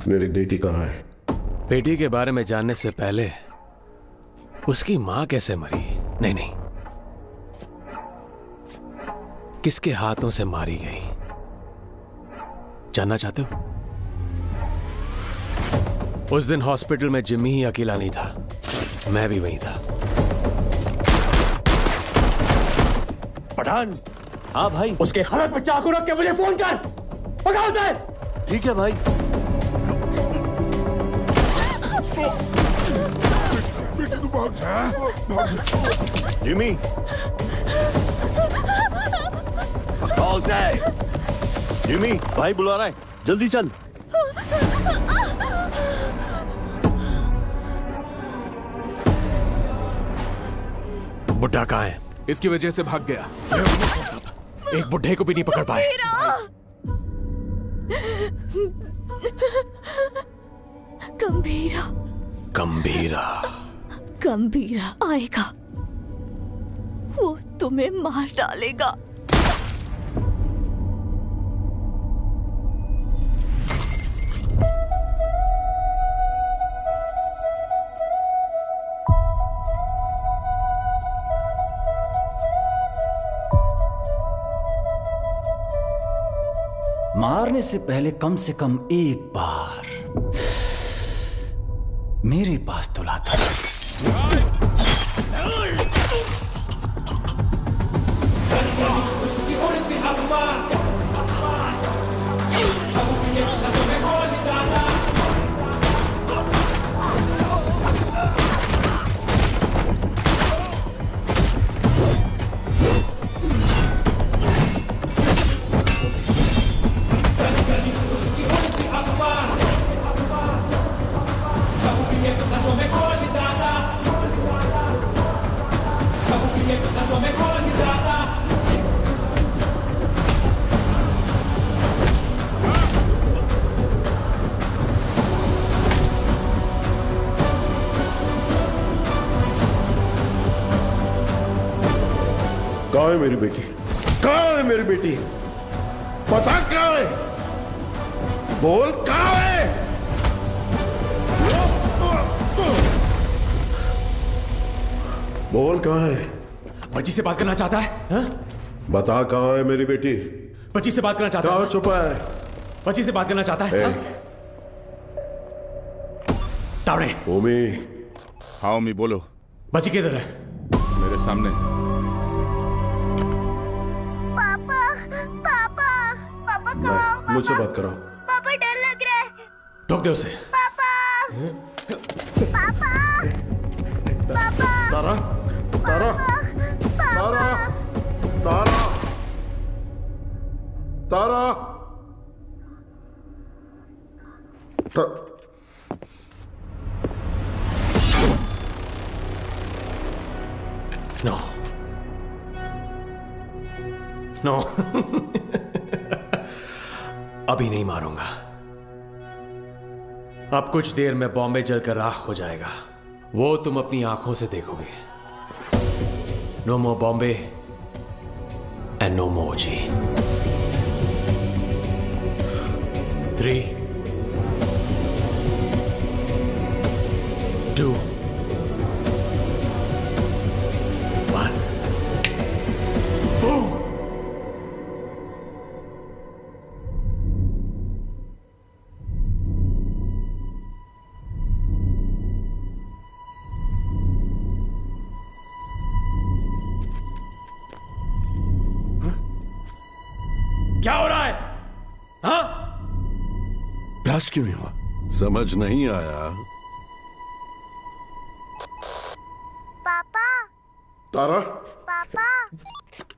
मेरी बेटी कहाँ है? बेटी के बारे में जानने से पहले उसकी मां कैसे मरी, नहीं, किसके हाथों से मारी गई, जानना चाहते हो? उस दिन हॉस्पिटल में जिम्मी ही अकेला नहीं था, मैं भी वहीं था। पठान। हाँ भाई। उसके हाथ पे चाकू रख के मुझे फोन कर। पकड़ो उसे। ठीक है भाई। जिमी। पकड़ो उसे। जिमी, भाई बुला रहा है, जल्दी चल। बुड्ढा कहाँ है? इसकी वजह से भाग गया। एक बुड्ढे को भी नहीं पकड़ पाए। गंभीरा। गंभीरा। गंभीरा आएगा, वो तुम्हें मार डालेगा। मारने से पहले कम से कम एक बार मेरे पास तो लाता। कहाँ है मेरी बेटी? कहाँ है मेरी बेटी? पता कहाँ है? बोल कहाँ है? बोल कहाँ है? बच्ची से बात करना चाहता है? हा? बता कहाँ है मेरी बेटी? बच्ची से बात करना चाहता है? कहाँ छुपा है? बच्ची से बात करना चाहता है? हा? तावड़े। ओमी। हाँ ओमी बोलो। बच्ची किधर है? मेरे सामने। मुझसे बात करो। पापा डर लग रहा है। ठोक दे उसे। पापा। पापा। पापा। तारा। तारा। तारा। तारा। तारा। नो। नो। अभी नहीं मारूंगा। अब कुछ देर में बॉम्बे जलकर राख हो जाएगा, वो तुम अपनी आंखों से देखोगे। No more Bombay and no more जी। 3, 2, 1 बूम। क्या हो रहा है? हाँ? ब्लास्ट क्यों नहीं हुआ? समझ नहीं आया। पापा। तारा। पापा।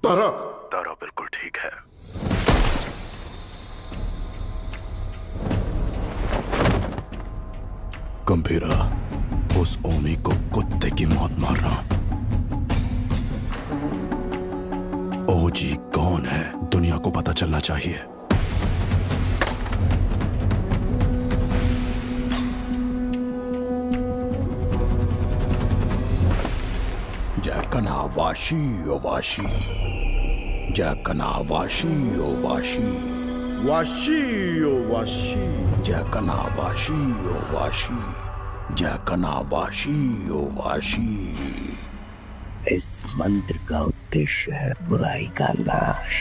तारा। तारा बिल्कुल ठीक है। गंभीरा, उस ओमी को कुत्ते की मौत मारना। ओजी कौन है दुनिया को पता चलना चाहिए। जैकना वाशी ओ वाशी, जैकना वाशी ओ वाशी, वाशी ओ वाशी। जकनावाशी ओ वाशी, जकनावाशी ओ वाशी। इस मंत्र का उद्देश्य है बुराई का नाश।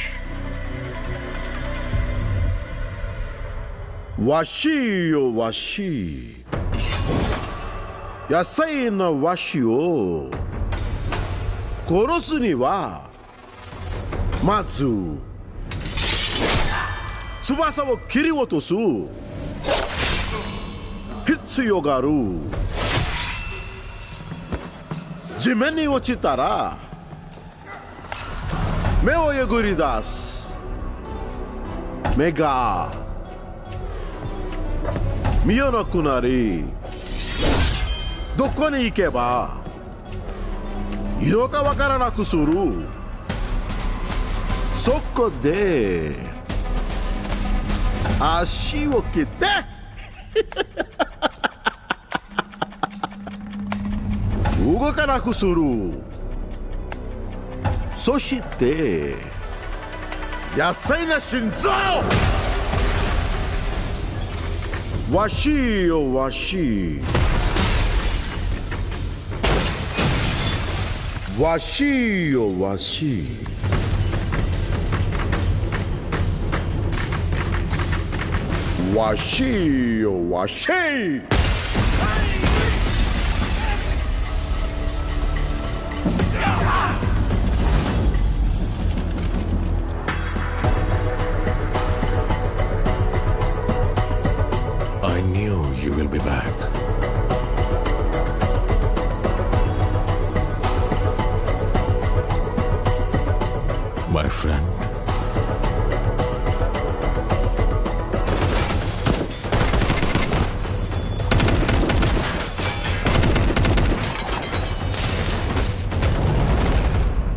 वाशी ओ वाशी, यासाई न वाशी ओ कोरोसु नि wa matsu tsubasa wo kiriotosu hitsuyo ga aru. Jimen ni ochitara me wo yoguridasu. Me ga mionaku nari doko ni ikeba iro ka wakaranaku suru. Soko de ashi wo kite ugokanaku suru. Soshite yasai na shinzo. Washi o washi, washi o washi, washi o washi. I knew you will be back. My friend.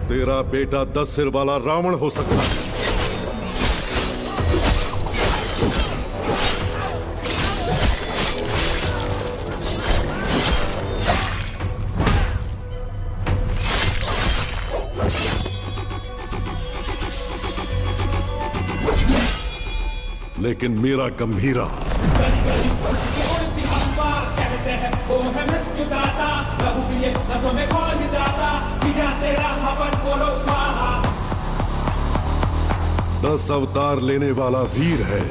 तेरा बेटा 10 सिर वाला रावण हो सकता है, लेकिन मेरा गंभीरा कहते हैं वो है मृत्युदाता, लहू पिए नसों में घोल जाता, दिया तेरा हवन बोलो स्वाहा। 10 अवतार लेने वाला वीर है।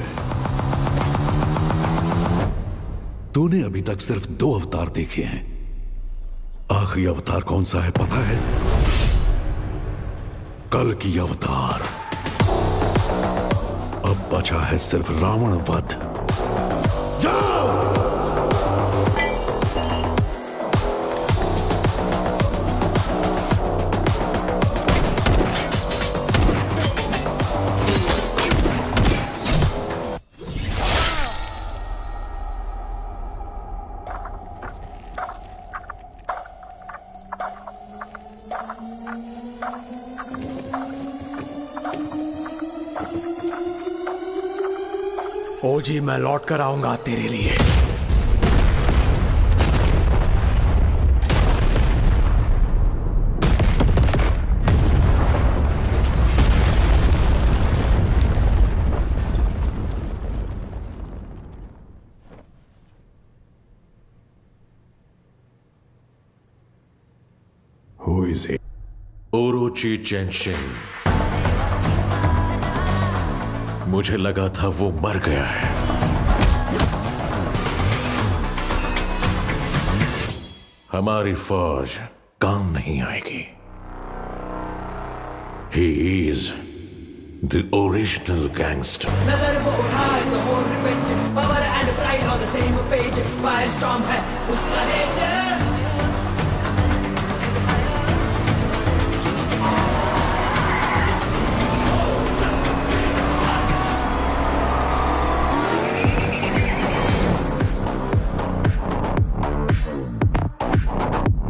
तूने अभी तक सिर्फ 2 अवतार देखे हैं। आखिरी अवतार कौन सा है पता है? कल की अवतार। अब बचा है सिर्फ रावण वध। जाओ! ओजी, मैं लौट कर आऊंगा तेरे लिए। Who is it? Orochi Genshin। मुझे लगा था वो मर गया है। हमारी फौज काम नहीं आएगी। He is the original gangster। नजर वो उठाए तो हो revenge, power and pride on the same page, fire storm है उसका नेचर।